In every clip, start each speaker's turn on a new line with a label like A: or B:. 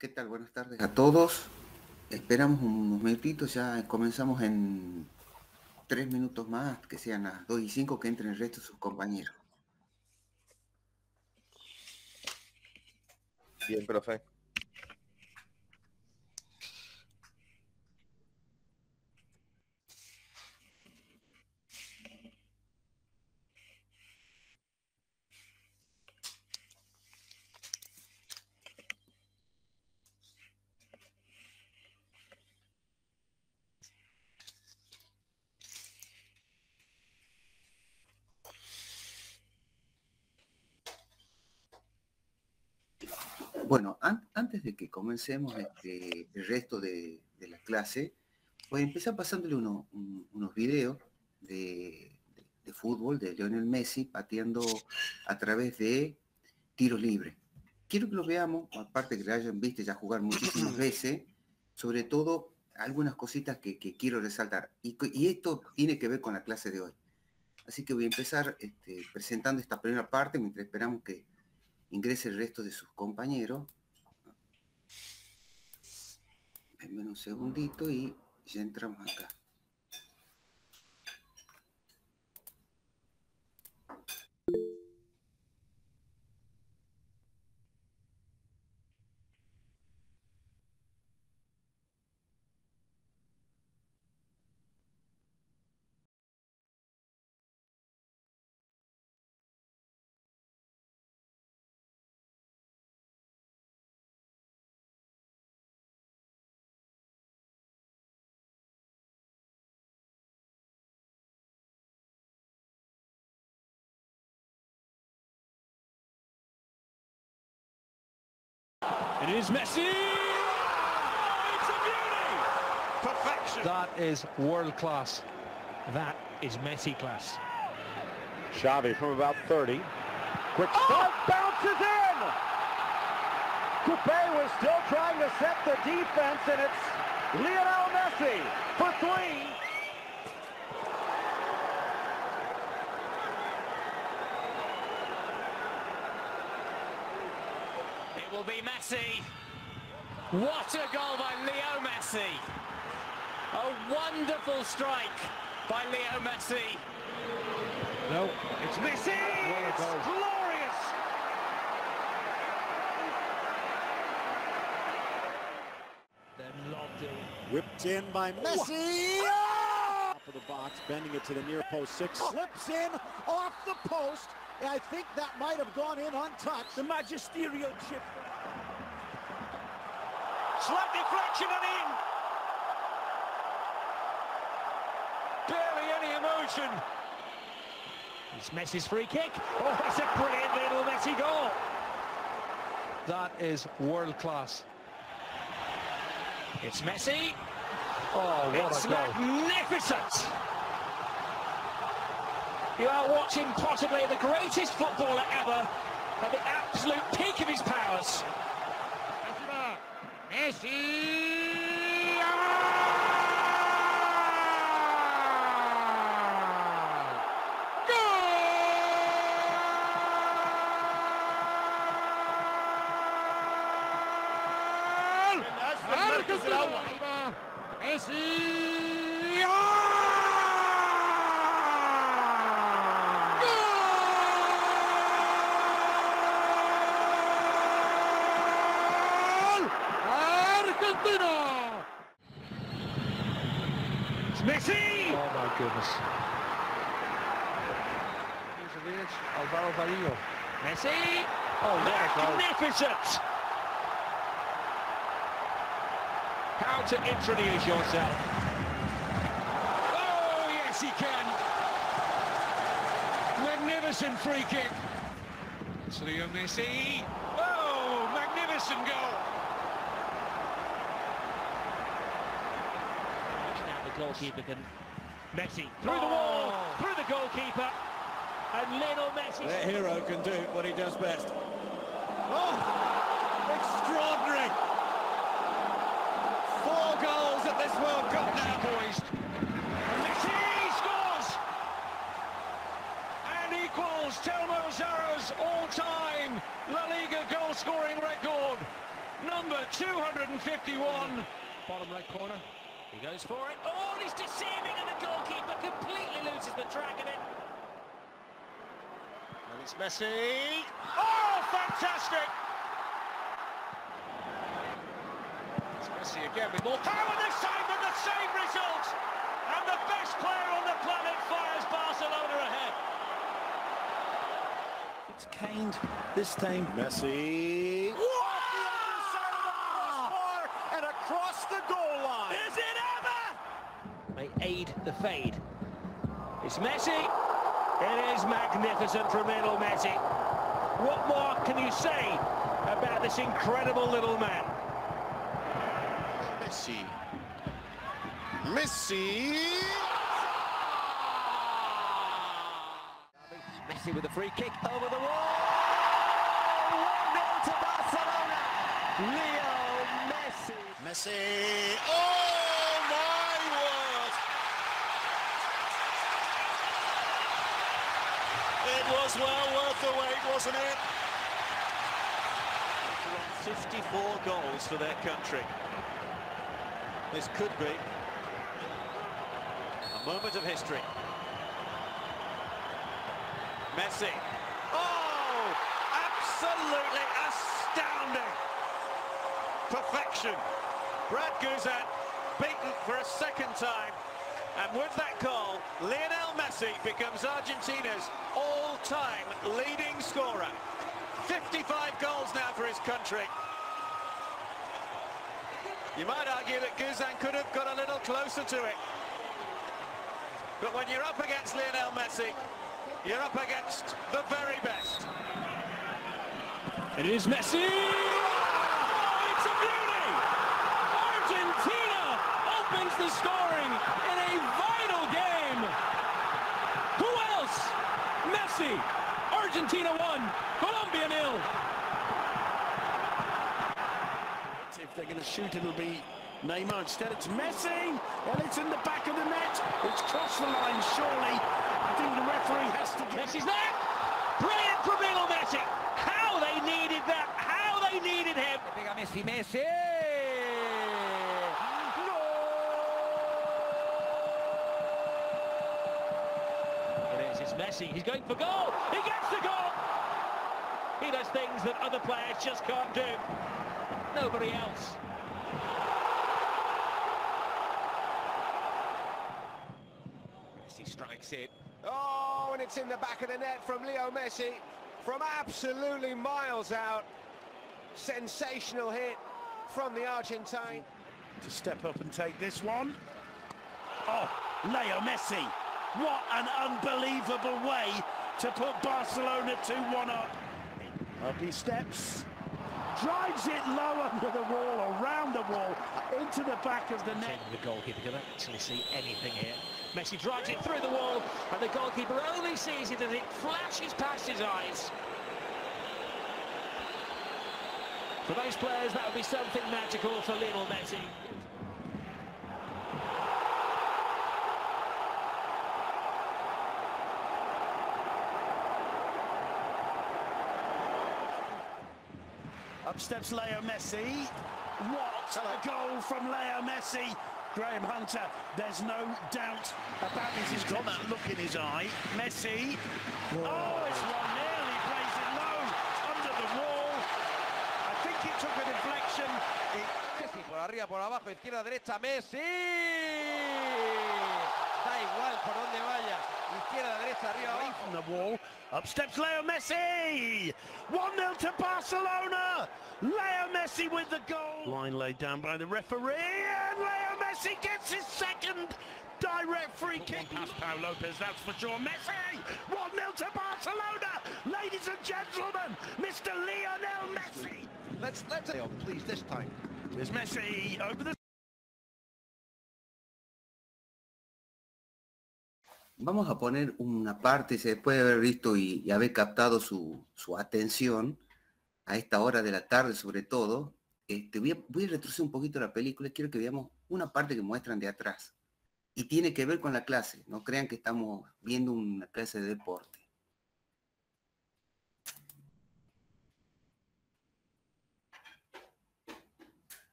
A: ¿Qué tal? Buenas tardes a todos. Esperamos unos minutitos, ya comenzamos en 3 minutos más, que sean las 2:05, que entren el resto de sus compañeros.
B: Bien, profe.
A: Bueno, antes de que comencemos el resto de la clase, voy a empezar pasándole unos videos de fútbol de Lionel Messi pateando a través de tiros libres. Quiero que lo veamos, aparte que lo hayan visto ya jugar muchísimas veces, sobre todo algunas cositas que quiero resaltar. Y esto tiene que ver con la clase de hoy. Así que voy a empezar presentando esta primera parte mientras esperamos que ingrese el resto de sus compañeros. Denme un segundito y ya entramos acá.
C: It is Messi! Oh, it's a beauty! Perfection!
D: That is world class. That is Messi class.
C: Xavi from about 30. Quick start, bounces in! Coupe was still trying to set the defense, and it's Lionel Messi for three.
E: It will be Messi. What a goal by Leo Messi. A wonderful strike by Leo Messi.
C: No, it's Messi! It's glorious!
D: Then lobbed it.
F: Whipped in by Messi! Oh! Top of the box, bending it to the near post. Six slips in off the post. I think that might have gone in untouched.
C: The magisterial chip. Slight deflection and in. Barely any emotion.
D: It's Messi's free kick.
C: Oh, that's a brilliant little Messi goal.
D: That is world class.
E: It's Messi.
D: Oh, what
E: It's
D: a goal.
E: magnificent. You are watching possibly the greatest footballer ever at the absolute peak of his powers.
C: Messi! المركز الأول ميسي Argentina! It's Messi!
D: Oh my goodness. Alvaro Varillo.
E: Messi.
D: Oh, what a goal.
E: Magnificent.
C: How to introduce yourself. Oh, yes, he can. Magnificent free kick. It's Leo Messi. Oh, magnificent goal.
E: Now the goalkeeper can. Messi through the wall, through the goalkeeper, and Lionel Messi.
F: Their hero can do what he does best. Oh, extraordinary. 4 goals at this World Cup now.
C: Poised. And Messi scores! And equals Telmo Zarra's all-time La Liga goal-scoring record.
E: number 251.
D: Bottom right corner.
E: He goes for it. Oh, and he's deceiving, and the goalkeeper completely loses the track of it.
C: And it's Messi. Oh, fantastic! It's Messi again with more power this time, but the same result. And the best player on the planet fires Barcelona ahead.
F: It's caned this time. Messi. What? The underside of the crossbar and across the goal line. Is it ever?
E: They aid the fade. It's Messi. It is magnificent from Lionel Messi. What more can you say about this incredible little man?
B: Messi. Messi.
E: Messi with a free kick over the wall. 1-0 to Barcelona. Leo Messi.
B: Messi. Oh my word! It was well worth the wait, wasn't it?
F: 54 goals for their country. This could be a moment of history. Messi. Oh, absolutely astounding. Perfection. Brad Guzan beaten for a second time. And with that goal, Lionel Messi becomes Argentina's all-time leading scorer. 55 goals now for his country. You might argue that Guzan could have got a little closer to it. But when you're up against Lionel Messi, you're up against the very best.
E: It is Messi! Oh, it's a beauty! Argentina opens the scoring in a vital game. Who else? Messi. Argentina 1, Colombia 0.
F: If they're going to shoot, it'll be Neymar. Instead, it's Messi. And it's in the back of the net. It's crossed the line, surely. I think the referee has to get...
E: Messi's there! Brilliant from Lionel Messi! How they needed that! How they needed him! Pega Messi, Messi! No! It is, it's Messi. He's going for goal! He gets the goal! He does things that other players just can't do. Nobody else. Messi strikes it.
C: Oh, and it's in the back of the net from Leo Messi from absolutely miles out. Sensational hit from the Argentine.
F: To step up and take this one. Oh, Leo Messi. What an unbelievable way to put Barcelona 2-1 up. Up he steps. Drives it low under the wall, around the wall, into the back of the net.
E: The goalkeeper can actually see anything here. Messi drives it through the wall, and the goalkeeper only sees it as it flashes past his eyes. For those players, that would be something magical for Lionel Messi.
F: Up steps Leo Messi. What a goal from Leo Messi. Graham Hunter, there's no doubt about this. He's got that look in his eye. Messi. Oh, it's 1-0. He plays it low under the wall. I think he took a deflection.
G: Messi por arriba, por abajo, izquierda, derecha, Messi. Da igual por donde vaya. Izquierda, derecha, arriba, abajo.
F: From the wall. Up steps Leo Messi. 1-0 to Barcelona. Leo Messi with the goal. Line laid down by the referee, and Leo Messi gets his second direct free kick. Past Pau Lopez, that's for sure. Messi. 1-0 to Barcelona. Ladies and gentlemen, Mr. Lionel Messi.
G: Let's please this time.
F: There's Messi over the...
A: Vamos a poner una parte, después de haber visto y haber captado su atención a esta hora de la tarde sobre todo, voy a retroceder un poquito la película y quiero que veamos una parte que muestran de atrás. Y tiene que ver con la clase, no crean que estamos viendo una clase de deporte.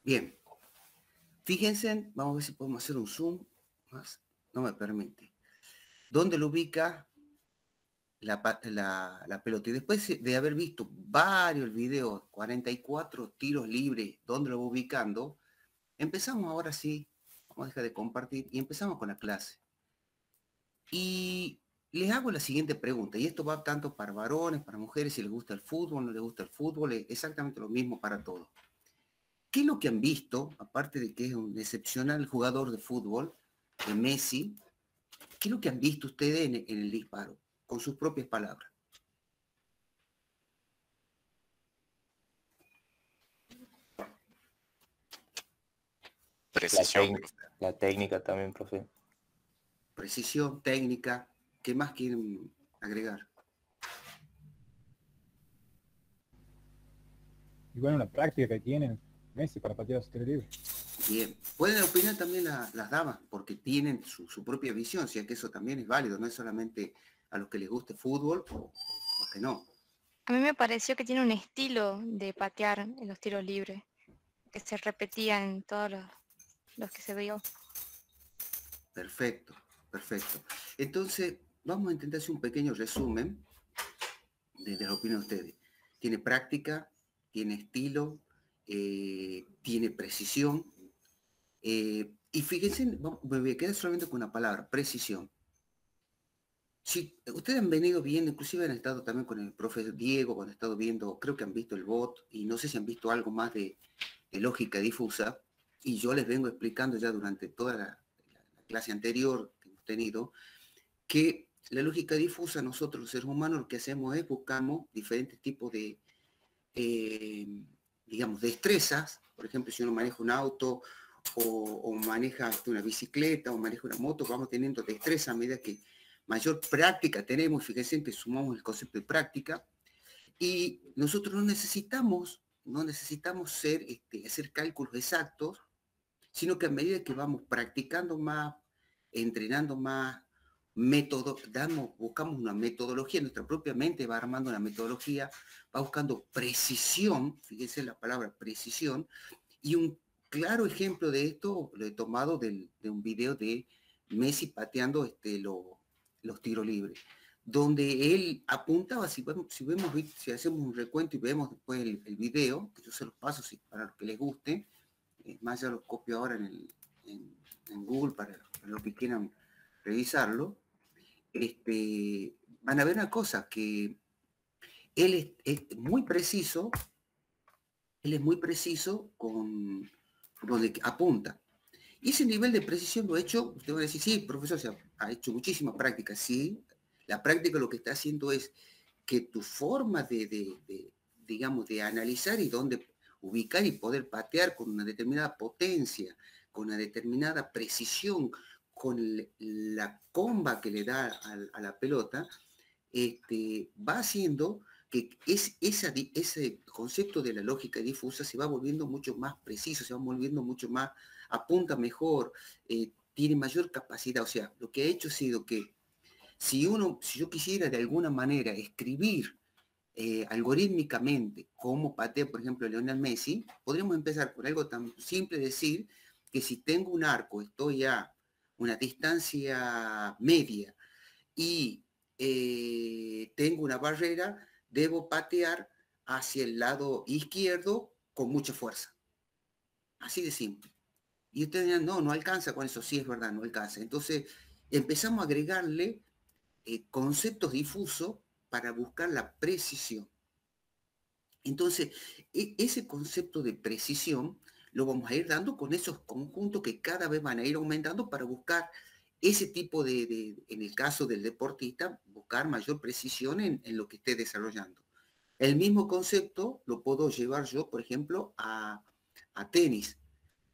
A: Bien. Fíjense, vamos a ver si podemos hacer un zoom más. No me permite. ¿Dónde lo ubica la pelota? Y después de haber visto varios videos, 44 tiros libres, ¿dónde lo va ubicando? Empezamos ahora sí, vamos a dejar de compartir y empezamos con la clase. Y les hago la siguiente pregunta, y esto va tanto para varones, para mujeres, si les gusta el fútbol, no les gusta el fútbol, es exactamente lo mismo para todos. ¿Qué es lo que han visto, aparte de que es un excepcional jugador de fútbol, de Messi, qué es lo que han visto ustedes en el disparo, con sus propias palabras?
H: Precisión. La técnica también, profe.
A: Precisión, técnica, ¿qué más quieren agregar?
I: Y bueno, la práctica que tienen Messi para patear los tiros libres.
A: Bien, pueden opinar también las damas, porque tienen su propia visión, si es que eso también es válido, no es solamente a los que les guste fútbol o que no.
J: A mí me pareció que tiene un estilo de patear en los tiros libres, que se repetía en todos los que se vio.
A: Perfecto, perfecto. Entonces, vamos a intentar hacer un pequeño resumen de la opinión de ustedes. Tiene práctica, tiene estilo, tiene precisión. Y fíjense, me voy a quedar solamente con una palabra, precisión. Si ustedes han venido viendo, inclusive han estado también con el profe Diego, han estado viendo, creo que han visto el bot, y no sé si han visto algo más de lógica difusa, y yo les vengo explicando ya durante toda la clase anterior que hemos tenido, que la lógica difusa, nosotros los seres humanos lo que hacemos es buscamos diferentes tipos de, digamos, destrezas. Por ejemplo, si uno maneja un auto o maneja una bicicleta o maneja una moto, vamos teniendo destreza a medida que mayor práctica tenemos. Fíjense que sumamos el concepto de práctica, y nosotros no necesitamos hacer cálculos exactos, sino que a medida que vamos practicando más, entrenando más, buscamos una metodología, nuestra propia mente va armando una metodología, va buscando precisión, fíjense la palabra precisión, y un claro ejemplo de esto lo he tomado de un video de Messi pateando los tiros libres, donde él apuntaba, si hacemos un recuento y vemos después el video, que yo se los paso para los que les guste, más ya lo copio ahora en Google para los que quieran revisarlo, van a ver una cosa, que él es muy preciso, con donde apunta. Y ese nivel de precisión lo ha hecho, usted va a decir, sí, profesor, ha hecho muchísima práctica, sí. La práctica lo que está haciendo es que tu forma digamos, de analizar y dónde ubicar y poder patear con una determinada potencia, con una determinada precisión, con la comba que le da a la pelota, va haciendo que ese concepto de la lógica difusa se va volviendo mucho más preciso, se va volviendo mucho más, apunta mejor, tiene mayor capacidad. O sea, lo que ha hecho ha sido que si yo quisiera de alguna manera escribir algorítmicamente cómo patea, por ejemplo, Lionel Messi, podríamos empezar por algo tan simple, decir que si tengo un arco, estoy a una distancia media y tengo una barrera, debo patear hacia el lado izquierdo con mucha fuerza. Así de simple. Y ustedes dirán, no alcanza con eso. Sí, es verdad, no alcanza. Entonces empezamos a agregarle conceptos difusos para buscar la precisión. Entonces, ese concepto de precisión lo vamos a ir dando con esos conjuntos que cada vez van a ir aumentando para buscar ese tipo en el caso del deportista, buscar mayor precisión en lo que esté desarrollando. El mismo concepto lo puedo llevar yo, por ejemplo, a tenis.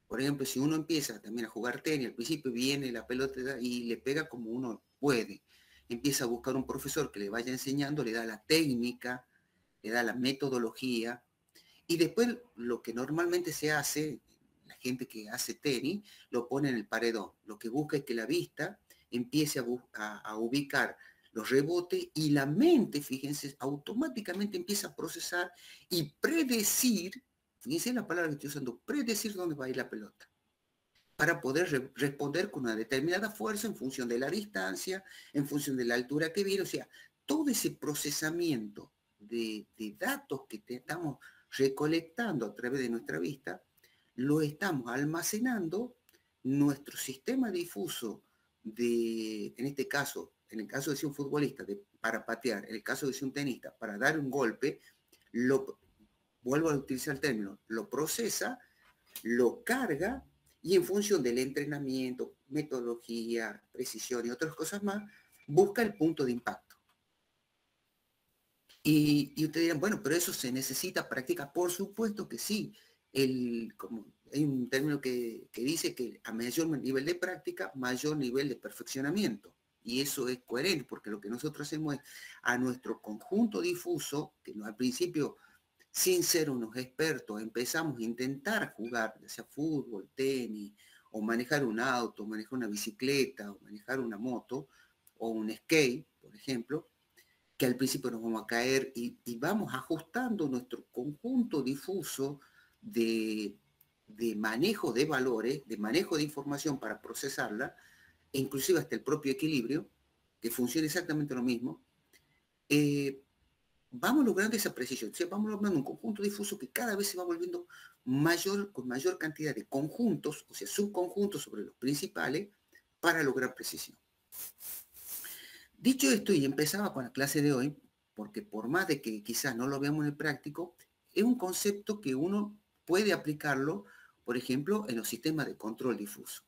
A: Por ejemplo, si uno empieza también a jugar tenis, al principio viene la pelota y le pega como uno puede. Empieza a buscar un profesor que le vaya enseñando, le da la técnica, le da la metodología, y después lo que normalmente se hace, la gente que hace tenis, lo pone en el paredón. Lo que busca es que la vista empiece a ubicar los rebotes, y la mente, fíjense, automáticamente empieza a procesar y predecir fíjense la palabra que estoy usando, predecir dónde va a ir la pelota, para poder responder con una determinada fuerza en función de la distancia, en función de la altura que viene. O sea, todo ese procesamiento de datos que estamos recolectando a través de nuestra vista, lo estamos almacenando. Nuestro sistema difuso de, en este caso, en el caso de ser un futbolista, para patear, en el caso de ser un tenista, para dar un golpe, vuelvo a utilizar el término, lo procesa, lo carga, y en función del entrenamiento, metodología, precisión y otras cosas más, busca el punto de impacto. Y ustedes dirán, bueno, pero eso se necesita práctica. Por supuesto que sí. Como hay un término que dice que a mayor nivel de práctica, mayor nivel de perfeccionamiento. Y eso es coherente, porque lo que nosotros hacemos es a nuestro conjunto difuso, que al principio, sin ser unos expertos, empezamos a intentar jugar, ya sea fútbol, tenis, o manejar un auto, manejar una bicicleta, o manejar una moto, o un skate, por ejemplo, que al principio nos vamos a caer y vamos ajustando nuestro conjunto difuso de manejo de valores, de manejo de información para procesarla, e inclusive hasta el propio equilibrio, que funciona exactamente lo mismo. Vamos logrando esa precisión, o sea, vamos logrando un conjunto difuso que cada vez se va volviendo mayor, con mayor cantidad de conjuntos, o sea, subconjuntos sobre los principales, para lograr precisión. Dicho esto, y empezaba con la clase de hoy, porque por más de que quizás no lo veamos en el práctico, es un concepto que uno puede aplicarlo, por ejemplo, en los sistemas de control difuso.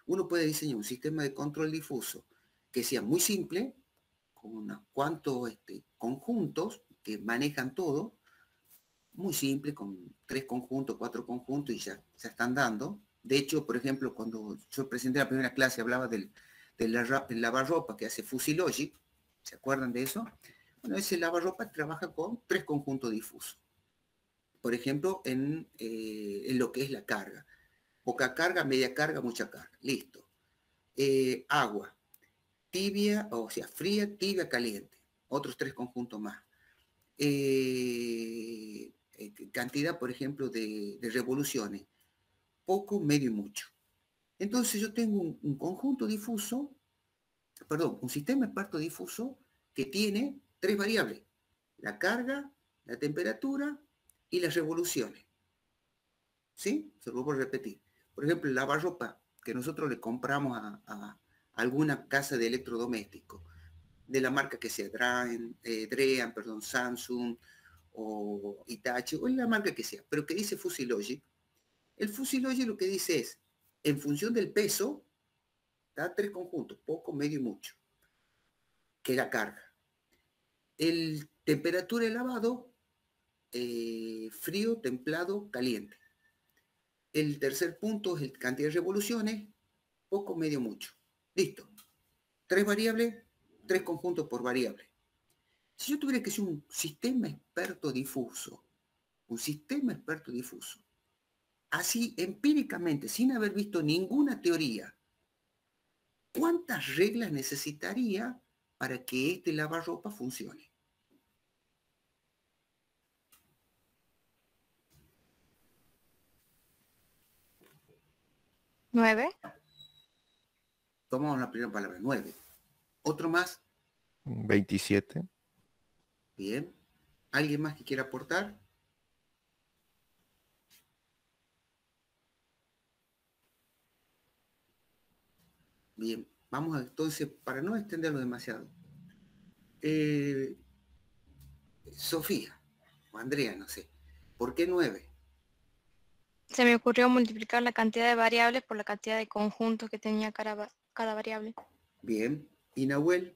A: Uno puede diseñar un sistema de control difuso que sea muy simple, con unos cuantos conjuntos que manejan todo, muy simple, con 3 conjuntos, 4 conjuntos, y ya están dando. De hecho, por ejemplo, cuando yo presenté la primera clase, hablaba del lavarropa que hace Fusilogic, ¿se acuerdan de eso? Bueno, ese lavarropa trabaja con 3 conjuntos difusos. Por ejemplo, en lo que es la carga. Poca carga, media carga, mucha carga. Listo. Agua. Tibia, o sea, fría, tibia, caliente. Otros 3 conjuntos más. Cantidad, por ejemplo, de revoluciones. Poco, medio y mucho. Entonces yo tengo un conjunto difuso, perdón, un sistema experto difuso que tiene 3 variables: la carga, la temperatura y las revoluciones. ¿Sí? Se lo vuelvo a repetir. Por ejemplo, el lavarropa que nosotros le compramos a alguna casa de electrodomésticos, de la marca que sea, Drean, Samsung o Hitachi, o la marca que sea, pero que dice Fusilogic. El Fusilogic lo que dice es, en función del peso, da 3 conjuntos, poco, medio y mucho, que la carga. El temperatura de lavado, frío, templado, caliente. El tercer punto es el cantidad de revoluciones, poco, medio, mucho. Listo. 3 variables, 3 conjuntos por variable. Si yo tuviera que hacer un sistema experto difuso, así empíricamente, sin haber visto ninguna teoría, ¿cuántas reglas necesitaría para que este lavarropa funcione?
J: ¿9?
A: Tomamos la primera palabra, 9. ¿Otro más?
K: 27.
A: Bien. ¿Alguien más que quiera aportar? Bien, vamos entonces, para no extenderlo demasiado. Sofía, o Andrea, no sé. ¿Por qué 9?
J: Se me ocurrió multiplicar la cantidad de variables por la cantidad de conjuntos que tenía cada variable.
A: Bien. ¿Y Nahuel?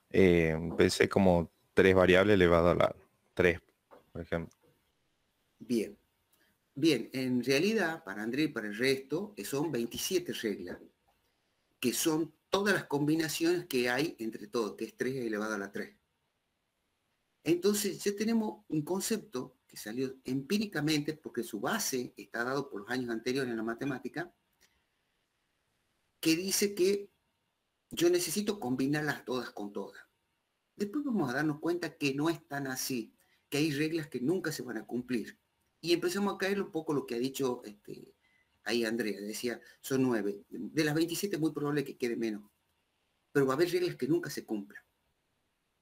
K: Pensé como 3 variables elevado a la 3, por ejemplo.
A: Bien. Bien, en realidad, para André y para el resto, son 27 reglas, que son todas las combinaciones que hay entre todo, que es 3 elevado a la 3. Entonces, ya tenemos un concepto que salió empíricamente, porque su base está dado por los años anteriores en la matemática, que dice que yo necesito combinarlas todas con todas. Después vamos a darnos cuenta que no es tan así, que hay reglas que nunca se van a cumplir. Y empezamos a caer un poco lo que ha dicho ahí Andrea, decía, son 9. De las 27 es muy probable que quede menos. Pero va a haber reglas que nunca se cumplan.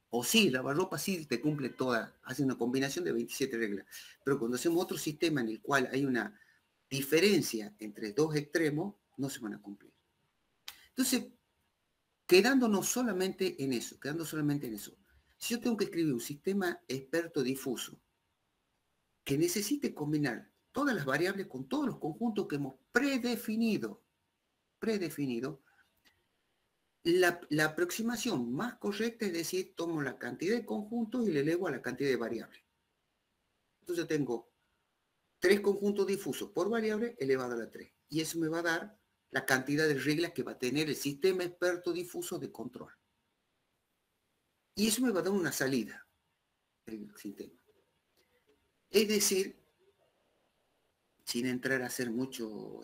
A: O sí, lavarropa sí te cumple toda, hace una combinación de 27 reglas. Pero cuando hacemos otro sistema en el cual hay una diferencia entre dos extremos, no se van a cumplir. Entonces, quedándonos solamente en eso, si yo tengo que escribir un sistema experto difuso que necesite combinar todas las variables con todos los conjuntos que hemos predefinido, la aproximación más correcta es decir, tomo la cantidad de conjuntos y le elevo a la cantidad de variables. Entonces tengo 3 conjuntos difusos por variable elevado a la 3. Y eso me va a dar la cantidad de reglas que va a tener el sistema experto difuso de control. Y eso me va a dar una salida del sistema. Es decir, sin entrar a hacer mucho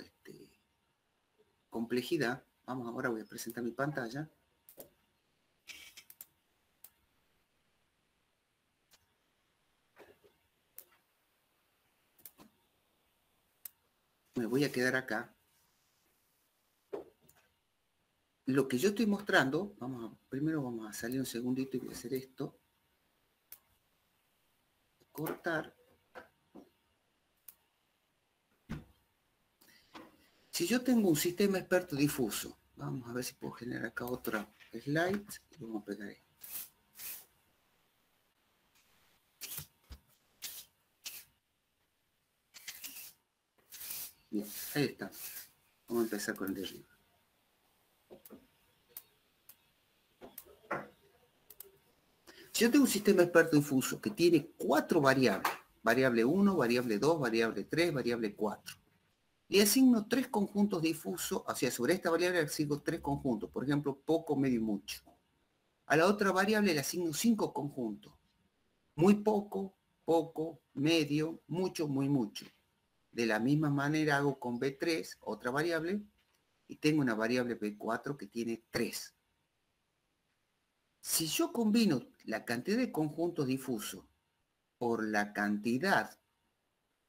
A: complejidad, ahora voy a presentar mi pantalla. Me voy a quedar acá. Lo que yo estoy mostrando, primero vamos a salir un segundito y voy a hacer esto. Cortar. Si yo tengo un sistema experto difuso, vamos a ver si puedo generar acá otra slide y vamos a pegar ahí. Bien, ahí está. Vamos a empezar con el de arriba. Si yo tengo un sistema experto difuso que tiene 4 variables, variable 1, variable 2, variable 3, variable 4, le asigno 3 conjuntos difusos, o sea, sobre esta variable le asigno 3 conjuntos, por ejemplo, poco, medio y mucho. A la otra variable le asigno 5 conjuntos, muy poco, poco, medio, mucho, muy mucho. De la misma manera hago con B3, otra variable, y tengo una variable B4 que tiene 3. Si yo combino la cantidad de conjuntos difusos por la cantidad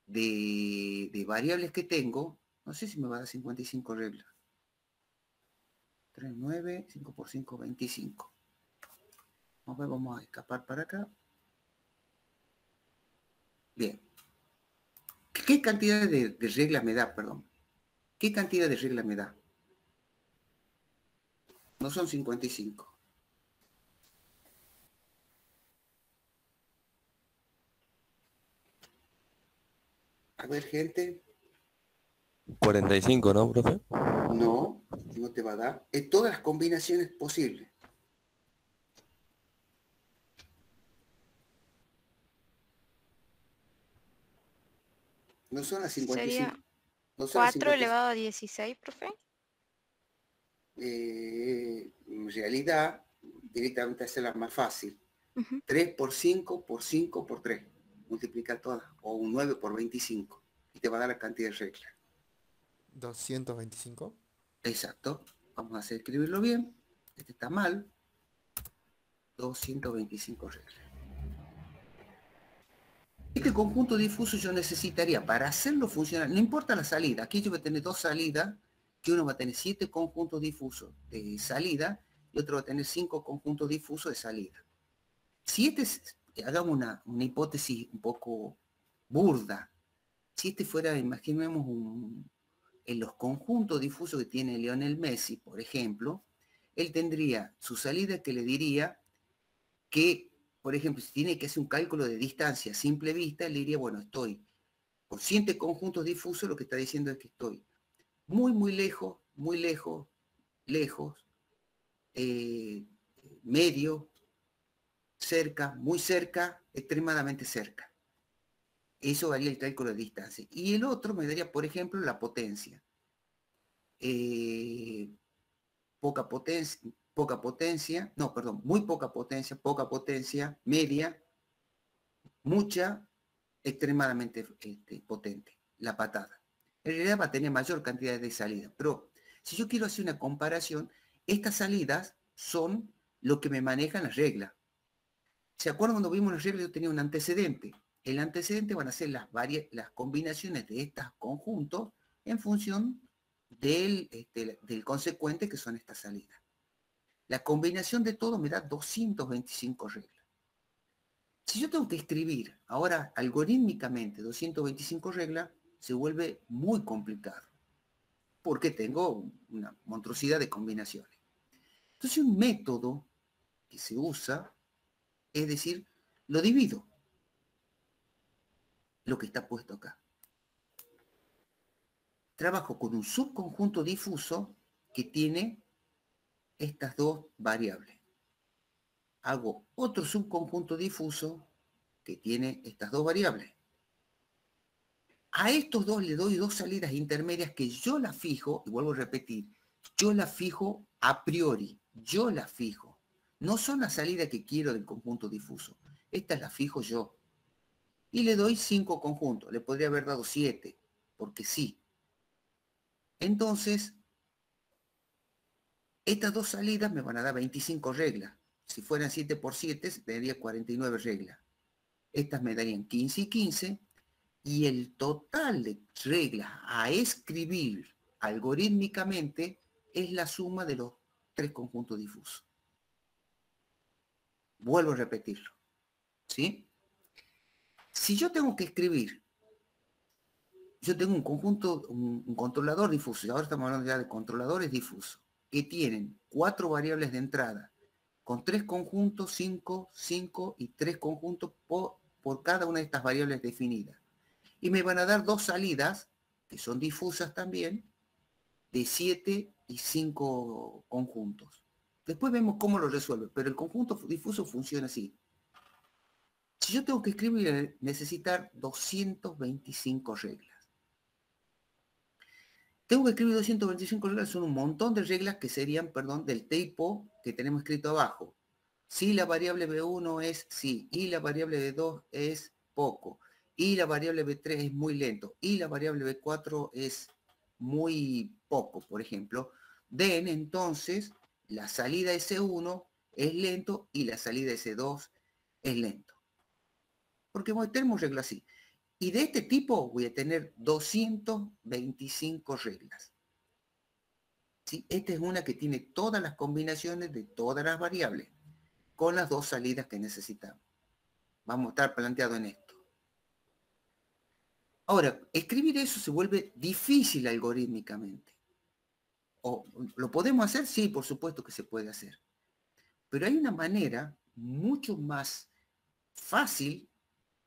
A: de variables que tengo, no sé si me va a dar 55 reglas. 3, 9, 5 por 5, 25. Vamos a escapar para acá. Bien. ¿Qué cantidad de reglas me da, perdón? ¿Qué cantidad de reglas me da? No son 55. A ver, gente.
H: 45, ¿no, profe?
A: No, no te va a dar. Es todas las combinaciones posibles. No son las 55.
J: Sería
A: no
J: 4 elevado a 16, profe.
A: En realidad, directamente hacerla más fácil. 3 por 5 por 5 por 3. Multiplica todas. O un 9 por 25. Y te va a dar la cantidad de reglas.
L: 225.
A: Exacto. Vamos a hacer escribirlo bien. Este está mal. 225 reglas. Este conjunto difuso yo necesitaría, para hacerlo funcionar, no importa la salida, aquí yo voy a tener 2 salidas, que uno va a tener 7 conjuntos difusos de salida y otro va a tener 5 conjuntos difusos de salida. Si hagamos una hipótesis un poco burda, si este fuera, imaginemos en los conjuntos difusos que tiene Lionel Messi, por ejemplo, él tendría su salida que le diría que, por ejemplo, si tiene que hacer un cálculo de distancia a simple vista, le diría, bueno, estoy con 7 conjuntos difusos, lo que está diciendo es que estoy muy, muy lejos, lejos, medio, cerca, muy cerca, extremadamente cerca. Eso daría el cálculo de distancia. Y el otro me daría, por ejemplo, la potencia. Muy poca potencia, media, mucha, extremadamente potente, la patada. En realidad va a tener mayor cantidad de salidas, pero si yo quiero hacer una comparación, estas salidas son lo que me manejan las reglas. ¿Se acuerdan cuando vimos las reglas? Yo tenía un antecedente. el antecedente van a ser las combinaciones de estos conjuntos en función del consecuente, que son estas salidas. La combinación de todo me da 225 reglas. Si yo tengo que escribir ahora algorítmicamente 225 reglas, se vuelve muy complicado, porque tengo una monstruosidad de combinaciones. Entonces un método que se usa es decir, lo divido, lo que está puesto acá. Trabajo con un subconjunto difuso que tiene estas dos variables. Hago otro subconjunto difuso que tiene estas dos variables. A estos dos le doy dos salidas intermedias que yo las fijo, y vuelvo a repetir, yo las fijo a priori, yo las fijo. No son las salidas que quiero del conjunto difuso. Estas las fijo yo. Y le doy 5 conjuntos. Le podría haber dado 7, porque sí. Entonces, estas dos salidas me van a dar 25 reglas. Si fueran 7 por 7, me daría 49 reglas. Estas me darían 15 y 15. Y el total de reglas a escribir algorítmicamente es la suma de los 3 conjuntos difusos. Vuelvo a repetirlo. ¿Sí? Si yo tengo que escribir, yo tengo un conjunto, un controlador difuso, y ahora estamos hablando ya de controladores difusos, que tienen 4 variables de entrada, con 3 conjuntos, 5, 5 y 3 conjuntos por cada una de estas variables definidas. Y me van a dar dos salidas, que son difusas también, de 7 y 5 conjuntos. Después vemos cómo lo resuelve, pero el conjunto difuso funciona así. Si yo tengo que escribir, necesitar 225 reglas. Tengo que escribir 225 reglas, son un montón de reglas que serían, perdón, del tipo que tenemos escrito abajo. Si la variable B1 es sí, y la variable B2 es poco, y la variable B3 es muy lento, y la variable B4 es muy poco, por ejemplo, den entonces la salida S1 es lento y la salida S2 es lento. Porque tenemos reglas así. Y de este tipo voy a tener 225 reglas. ¿Sí? Esta es una que tiene todas las combinaciones de todas las variables, con las dos salidas que necesitamos. Vamos a estar planteado en esto. Ahora, escribir eso se vuelve difícil algorítmicamente. ¿Lo podemos hacer? Sí, por supuesto que se puede hacer. Pero hay una manera mucho más fácil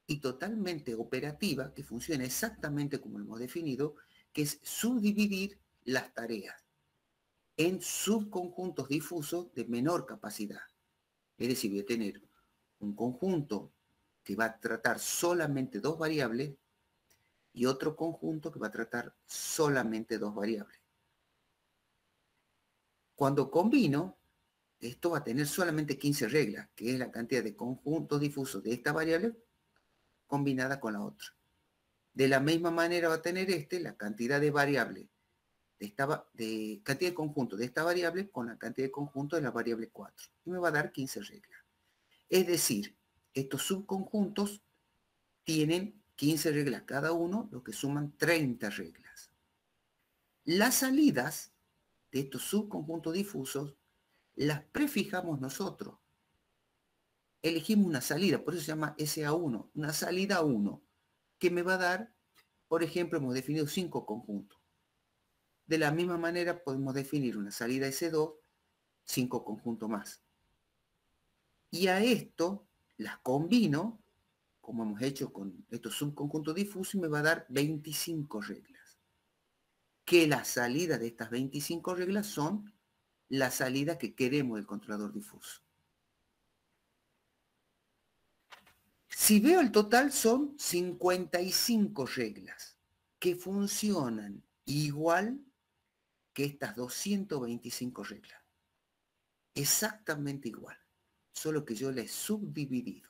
A: y totalmente operativa, que funciona exactamente como lo hemos definido, que es subdividir las tareas en subconjuntos difusos de menor capacidad. Es decir, voy a tener un conjunto que va a tratar solamente dos variables y otro conjunto que va a tratar solamente dos variables. Cuando combino, esto va a tener solamente 15 reglas, que es la cantidad de conjuntos difusos de esta variable combinada con la otra. De la misma manera va a tener la cantidad de variables, cantidad de conjuntos de esta variable con la cantidad de conjuntos de la variable 4. Y me va a dar 15 reglas. Es decir, estos subconjuntos tienen 15 reglas cada uno, lo que suman 30 reglas. Las salidas de estos subconjuntos difusos las prefijamos nosotros. Elegimos una salida, por eso se llama SA1, una salida 1, que me va a dar, por ejemplo, hemos definido 5 conjuntos. De la misma manera podemos definir una salida S2, 5 conjuntos más. Y a esto las combino, como hemos hecho con estos subconjuntos difusos, y me va a dar 25 reglas. Que la salida de estas 25 reglas son las salidas que queremos del controlador difuso. Si veo el total, son 55 reglas que funcionan igual que estas 225 reglas. Exactamente igual. Solo que yo la he subdividido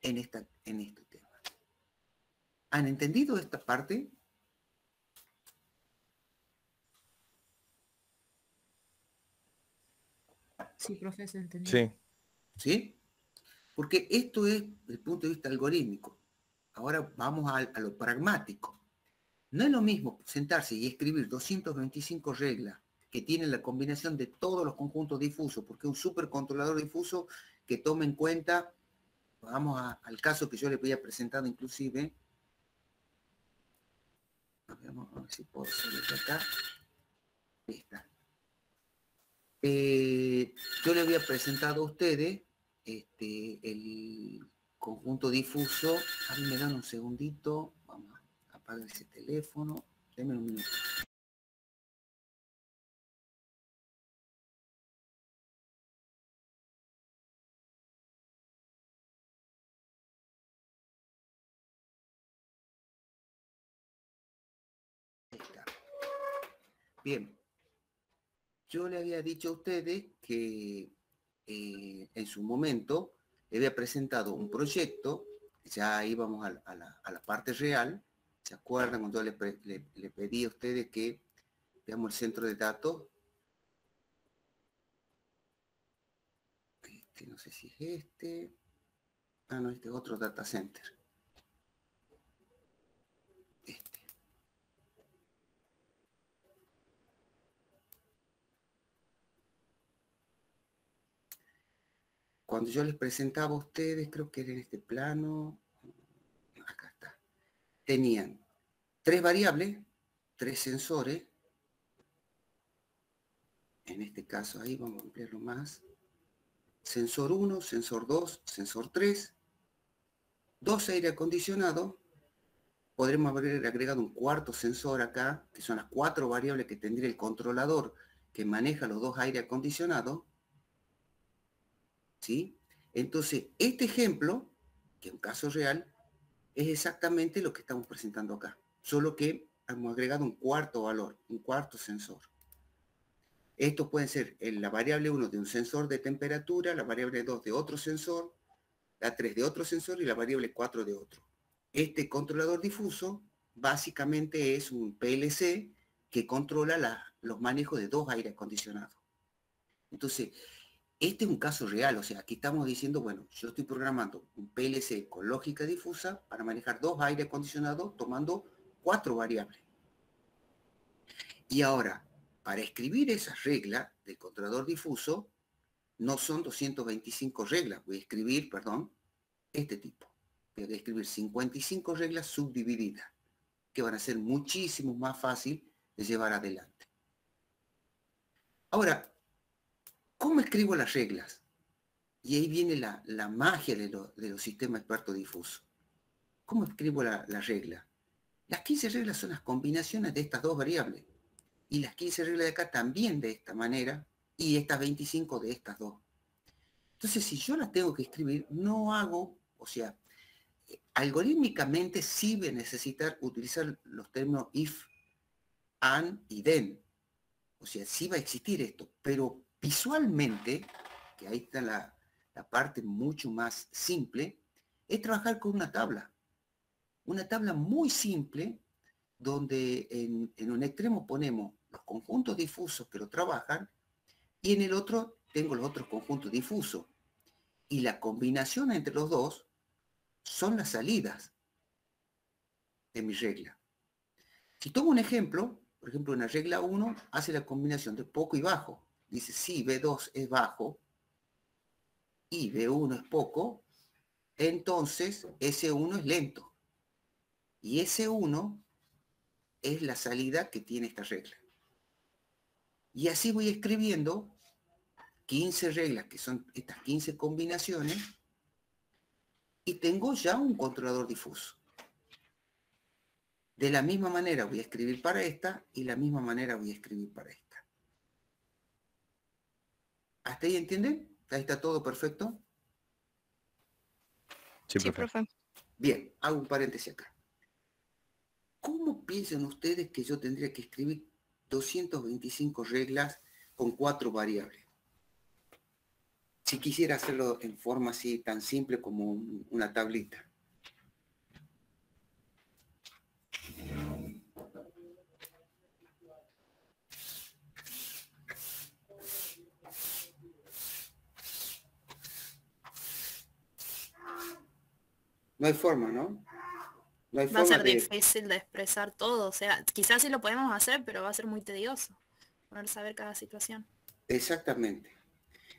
A: en este tema. ¿Han entendido esta parte?
L: Sí, profe, se entendió.
K: Sí.
A: ¿Sí? Porque esto es desde el punto de vista algorítmico. ahora vamos a lo pragmático. No es lo mismo sentarse y escribir 225 reglas que tienen la combinación de todos los conjuntos difusos, porque es un supercontrolador difuso que toma en cuenta, vamos al caso que yo les había presentado inclusive. Vamos a ver si puedo hacerlo de acá. Ahí está. Yo le había presentado a ustedes el conjunto difuso. A mí me dan un segundito. Vamos a apagar ese teléfono. Denme un minuto. Ahí está. Bien. Yo le había dicho a ustedes que en su momento le había presentado un proyecto, ya íbamos a la parte real. ¿Se acuerdan cuando yo le pedí a ustedes que veamos el centro de datos? No sé si es este. Ah, no, este es otro data center. Este. Cuando yo les presentaba a ustedes, creo que era en este plano, acá está, tenían 3 variables, 3 sensores. En este caso ahí vamos a ampliarlo más. Sensor 1, sensor 2, sensor 3, 2 aire acondicionado. Podremos haber agregado un cuarto sensor acá, que son las 4 variables que tendría el controlador que maneja los 2 aire acondicionados. ¿Sí? Entonces, este ejemplo, que es un caso real, es exactamente lo que estamos presentando acá. Solo que hemos agregado un cuarto valor, un cuarto sensor. Estos pueden ser la variable 1 de un sensor de temperatura, la variable 2 de otro sensor, la 3 de otro sensor y la variable 4 de otro. Este controlador difuso básicamente es un PLC que controla los manejos de 2 aire acondicionados. Entonces, este es un caso real, o sea, aquí estamos diciendo, bueno, yo estoy programando un PLC con lógica difusa para manejar 2 aire acondicionados tomando 4 variables. Y ahora, para escribir esas reglas del controlador difuso, no son 225 reglas, voy a escribir, perdón, este tipo. Voy a escribir 55 reglas subdivididas, que van a ser muchísimo más fácil de llevar adelante. Ahora, ¿cómo escribo las reglas? Y ahí viene la magia de los sistemas expertos difusos. ¿Cómo escribo la regla? Las 15 reglas son las combinaciones de estas 2 variables. Y las 15 reglas de acá también de esta manera, y estas 25 de estas 2. Entonces, si yo las tengo que escribir, no hago, o sea, algorítmicamente sí voy a necesitar utilizar los términos if, and y then. O sea, sí va a existir esto, pero visualmente, que ahí está la parte mucho más simple, es trabajar con una tabla. Una tabla muy simple, donde en un extremo ponemos los conjuntos difusos que lo trabajan, y en el otro tengo los otros conjuntos difusos. Y la combinación entre los dos son las salidas de mi regla. Si tomo un ejemplo, por ejemplo, en la regla 1 hace la combinación de poco y bajo. Dice, si B2 es bajo y B1 es poco, entonces S1 es lento. Y S1 es la salida que tiene esta regla. Y así voy escribiendo 15 reglas, que son estas 15 combinaciones, y tengo ya un controlador difuso. De la misma manera voy a escribir para esta, y de la misma manera voy a escribir para esta. ¿Hasta ahí entienden? Ahí está todo perfecto.
K: Sí, profe.
A: Bien, hago un paréntesis acá. ¿Cómo piensan ustedes que yo tendría que escribir 225 reglas con 4 variables? Si quisiera hacerlo en forma así tan simple como una tablita. No hay forma, ¿no? No hay
L: Va a
A: forma
L: ser
A: de...
L: difícil de expresar todo, o sea, quizás sí lo podemos hacer, pero va a ser muy tedioso poder saber cada situación.
A: Exactamente.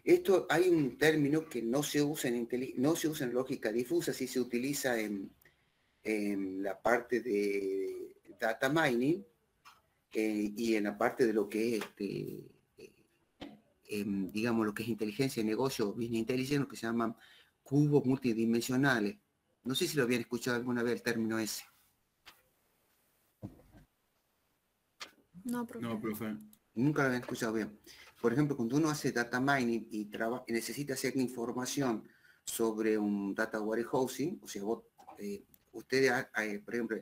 A: Esto hay un término que no se usa no se usa en lógica difusa, sí se utiliza en la parte de data mining y en la parte de lo que es digamos lo que es inteligencia de negocio, business intelligence, lo que se llaman cubos multidimensionales. No sé si lo habían escuchado alguna vez el término ese.
L: No, profe.
M: No, profe.
A: Nunca lo habían escuchado bien. Por ejemplo, cuando uno hace data mining y necesita hacer información sobre un data warehousing, o sea, ustedes, por ejemplo,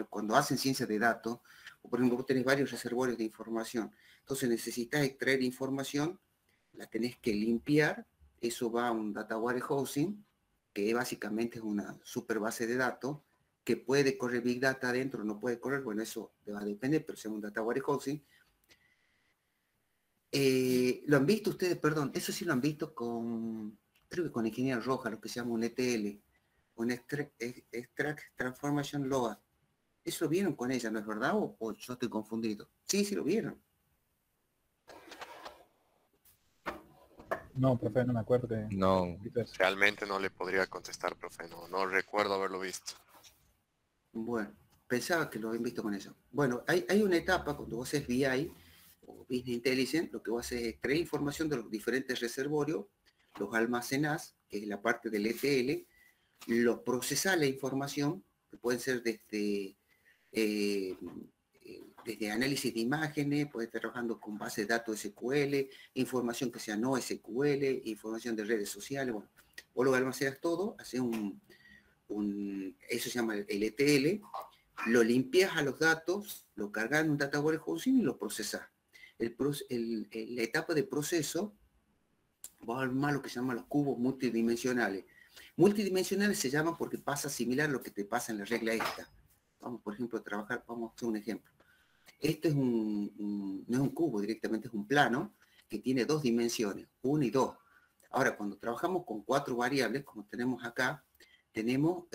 A: cuando hacen ciencia de datos, o por ejemplo, vos tenés varios reservorios de información, entonces necesitas extraer información, la tenés que limpiar, eso va a un data warehousing, que básicamente es una super base de datos, que puede correr Big Data adentro, no puede correr, bueno, eso va a depender, pero sea un data warehousing. ¿Lo han visto ustedes? Perdón, eso sí lo han visto creo que con Ingeniería Roja, lo que se llama un ETL, un Extract Transformation Load. Eso lo vieron con ella, ¿no es verdad? ¿O yo estoy confundido? Sí, sí lo vieron.
I: No, profe, no me acuerdo que...
K: No.
N: Realmente no le podría contestar, profe. No recuerdo haberlo visto.
A: Bueno, pensaba que lo habían visto con eso. Bueno, hay una etapa cuando vos haces BI o Business Intelligence, lo que vos haces es extraer información de los diferentes reservorios, los almacenás, que es la parte del ETL, los procesás la información, que pueden ser desde análisis de imágenes, puede estar trabajando con bases de datos SQL, información que sea no SQL, información de redes sociales, bueno, vos lo almacenas todo, haces eso se llama el ETL, lo limpias a los datos, lo cargas en un data warehousing y lo procesas. La etapa de proceso va a armar lo que se llama los cubos multidimensionales. Multidimensionales se llaman porque pasa similar a lo que te pasa en la regla esta. Vamos, por ejemplo, a trabajar, vamos a hacer un ejemplo. Esto es no es un cubo directamente, es un plano que tiene dos dimensiones, 1 y 2. Ahora, cuando trabajamos con 4 variables, como tenemos acá, tenemos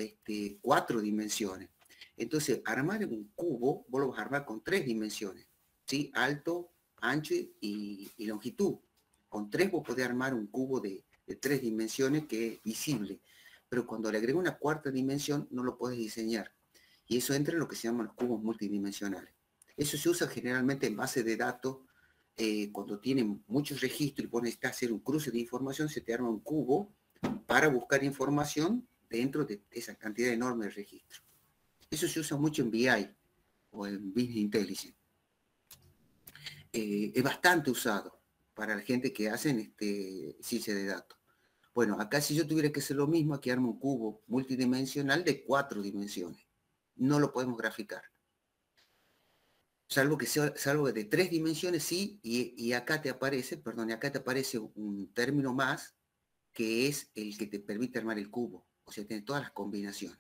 A: 4 dimensiones. Entonces, armar un cubo, vos lo vas a armar con 3 dimensiones, ¿sí? Alto, ancho y longitud. Con 3 vos podés armar un cubo de 3 dimensiones que es visible. Pero cuando le agrego una 4ª dimensión, no lo podés diseñar. Y eso entra en lo que se llaman los cubos multidimensionales. Eso se usa generalmente en bases de datos. Cuando tienen muchos registros y vos necesitas hacer un cruce de información, se te arma un cubo para buscar información dentro de esa cantidad enorme de registros. Eso se usa mucho en BI o en Business Intelligence. Es bastante usado para la gente que hacen ciencia de datos. Bueno, acá si yo tuviera que hacer lo mismo, aquí armo un cubo multidimensional de 4 dimensiones. No lo podemos graficar. Salvo que sea algo de 3 dimensiones, sí, y acá te aparece, un término más, que es el que te permite armar el cubo. O sea, tiene todas las combinaciones.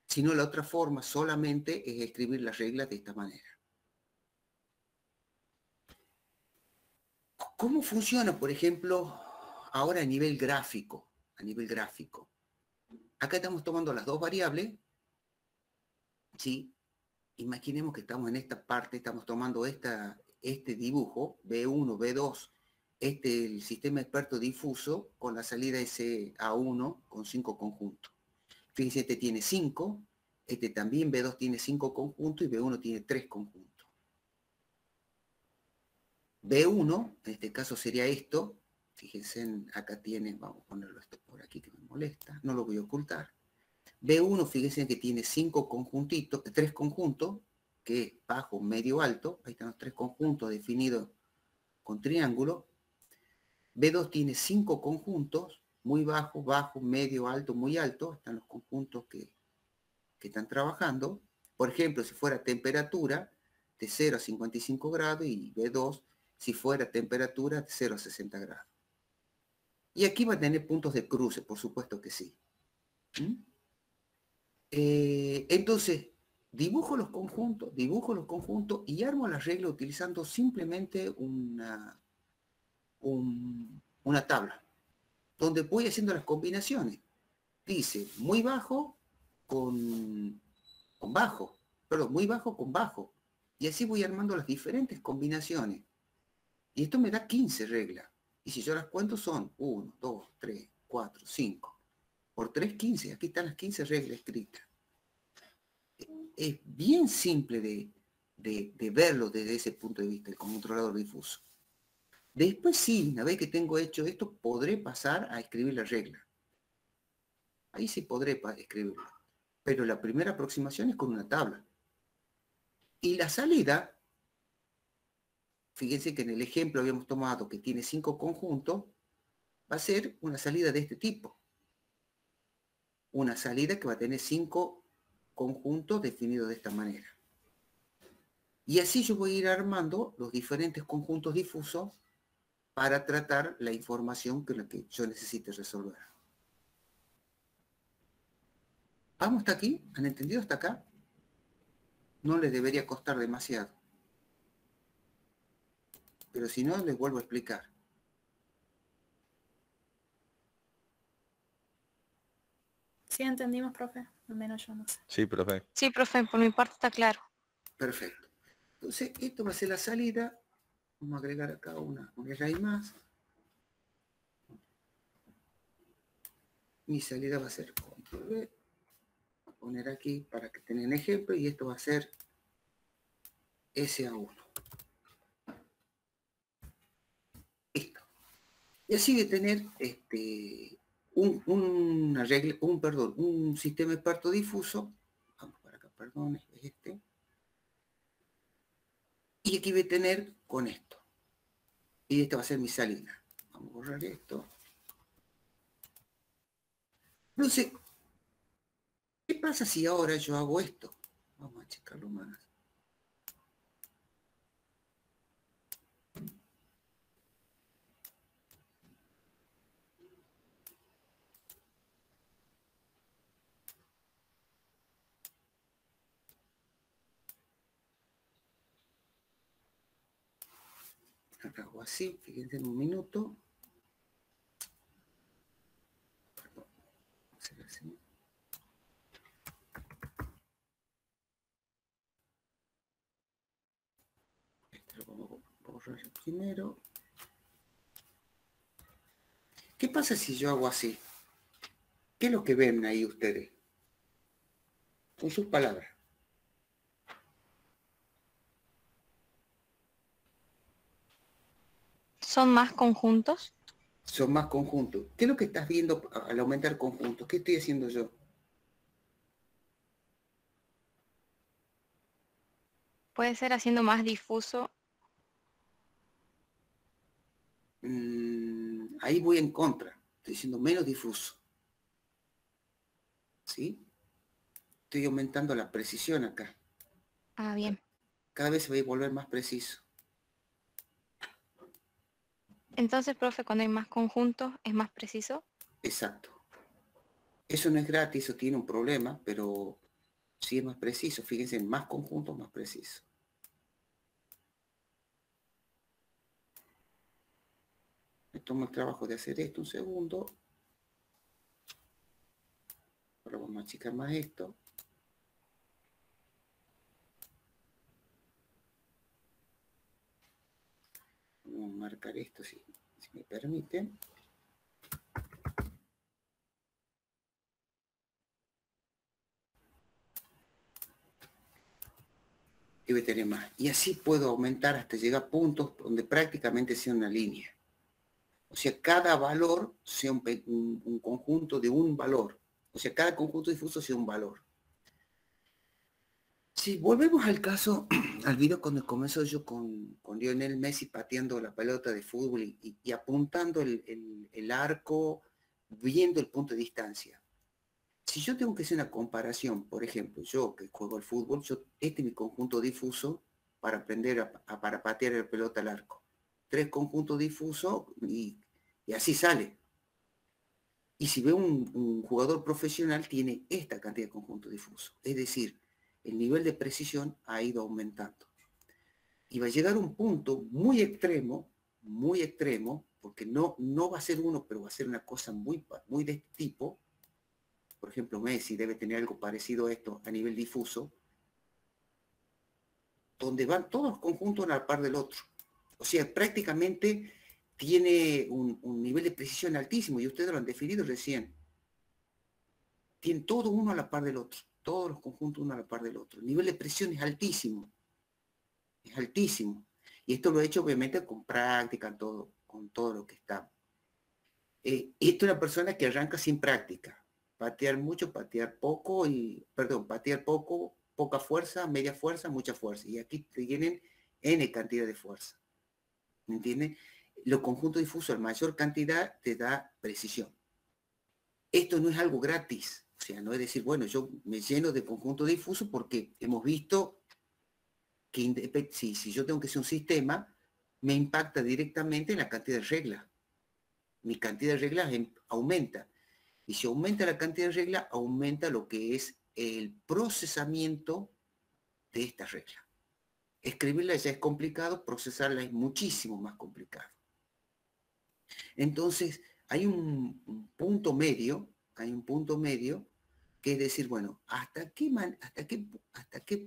A: Si no, la otra forma solamente es escribir las reglas de esta manera. ¿Cómo funciona, por ejemplo, ahora a nivel gráfico? Acá estamos tomando las dos variables, ¿sí? Imaginemos que estamos en esta parte, estamos tomando este dibujo, B1, B2, el sistema experto difuso con la salida SA1 con 5 conjuntos. Fíjense, este tiene 5, este también B2 tiene 5 conjuntos y B1 tiene 3 conjuntos. B1, en este caso sería esto, fíjense, acá tiene, vamos a ponerlo esto por aquí que me molesta, no lo voy a ocultar. B1, fíjense que tiene 5 conjuntitos, 3 conjuntos, que es bajo, medio, alto. Ahí están los 3 conjuntos definidos con triángulo. B2 tiene 5 conjuntos, muy bajo, bajo, medio, alto, muy alto. Están los conjuntos que están trabajando. Por ejemplo, si fuera temperatura, de 0 a 55 grados, y B2, si fuera temperatura, de 0 a 60 grados. Y aquí va a tener puntos de cruce, por supuesto que sí. Entonces, dibujo los conjuntos y armo la regla utilizando simplemente una tabla, donde voy haciendo las combinaciones. Dice, muy bajo con con bajo, perdón, muy bajo con bajo. Y así voy armando las diferentes combinaciones. Y esto me da 15 reglas. Y si yo las cuento son 1, 2, 3, 4, 5. Por 3, 15. Aquí están las 15 reglas escritas. Es bien simple de verlo desde ese punto de vista, el controlador difuso. Después sí, una vez que tengo hecho esto, podré pasar a escribir la regla. Ahí sí podré escribirlo. Pero la primera aproximación es con una tabla. Y la salida, fíjense que en el ejemplo habíamos tomado que tiene 5 conjuntos, va a ser una salida de este tipo. Una salida que va a tener 5 conjuntos definidos de esta manera. Y así yo voy a ir armando los diferentes conjuntos difusos para tratar la información que yo necesite resolver. ¿Vamos hasta aquí? ¿Han entendido hasta acá? No les debería costar demasiado. Pero si no, les vuelvo a explicar.
L: Sí, entendimos, profe. Al menos yo no sé.
K: Sí, profe.
J: Sí, profe, por mi parte está claro.
A: Perfecto. Entonces, esto va a ser la salida. Vamos a agregar acá una array más. Mi salida va a ser Control V. Voy a poner aquí para que tengan ejemplo. Y esto va a ser SA1. Listo. Y así de tener un sistema experto difuso. Vamos para acá, perdón, es este. Y aquí voy a tener con esto. Y esta va a ser mi salida. Vamos a borrar esto. Entonces, ¿qué pasa si ahora yo hago esto? Vamos a checarlo más. Acá hago así, fíjense en un minuto. Perdón, vamos a hacer así. Esto lo vamos a borrar primero. ¿Qué pasa si yo hago así? ¿Qué es lo que ven ahí ustedes? Con sus palabras.
J: ¿Son más conjuntos?
A: Son más conjuntos. ¿Qué es lo que estás viendo al aumentar conjuntos? ¿Qué estoy haciendo yo?
J: Puede ser haciendo más difuso.
A: Ahí voy en contra. Estoy haciendo menos difuso. ¿Sí? Estoy aumentando la precisión acá.
J: Ah, bien.
A: Cada vez se va a volver más preciso.
J: Entonces, profe, cuando hay más conjuntos, ¿es más preciso?
A: Exacto. Eso no es gratis, eso tiene un problema, pero sí es más preciso. Fíjense, en más conjuntos, más preciso. Me tomo el trabajo de hacer esto un segundo. Ahora vamos a achicar más esto. Vamos a marcar esto si me permiten. Y voy a tener más. Y así puedo aumentar hasta llegar a puntos donde prácticamente sea una línea. O sea, cada valor sea un conjunto de un valor. O sea, cada conjunto difuso sea un valor. Si volvemos al caso, al video cuando comenzó yo con Lionel Messi pateando la pelota de fútbol y apuntando el arco, viendo el punto de distancia. Si yo tengo que hacer una comparación, por ejemplo, yo que juego al fútbol, este es mi conjunto difuso para aprender para patear la pelota al arco. 3 conjuntos difusos y así sale. Y si veo un jugador profesional, tiene esta cantidad de conjuntos difusos. Es decir, el nivel de precisión ha ido aumentando. Y va a llegar a un punto muy extremo, porque no va a ser uno, pero va a ser una cosa muy de este tipo, por ejemplo Messi debe tener algo parecido a esto a nivel difuso, donde van todos los conjuntos a la par del otro. O sea, prácticamente tiene un nivel de precisión altísimo, y ustedes lo han definido recién. Tienen todo uno a la par del otro, todos los conjuntos uno a la par del otro. El nivel de presión es altísimo. Es altísimo. Y esto lo he hecho obviamente con práctica, con todo lo que está. Esto es una persona que arranca sin práctica. Patear mucho, patear poco, patear poco, poca fuerza, media fuerza, mucha fuerza. Y aquí tienen N cantidad de fuerza. ¿Me entienden? Los conjuntos difusos, a mayor cantidad, te da precisión. Esto no es algo gratis. O sea, no es decir, bueno, yo me lleno de conjunto difuso porque hemos visto que si yo tengo que hacer un sistema, me impacta directamente en la cantidad de reglas. Mi cantidad de reglas aumenta. Y si aumenta la cantidad de reglas, aumenta lo que es el procesamiento de estas reglas. Escribirla ya es complicado, procesarla es muchísimo más complicado. Entonces, hay un punto medio que es decir, bueno, ¿hasta qué,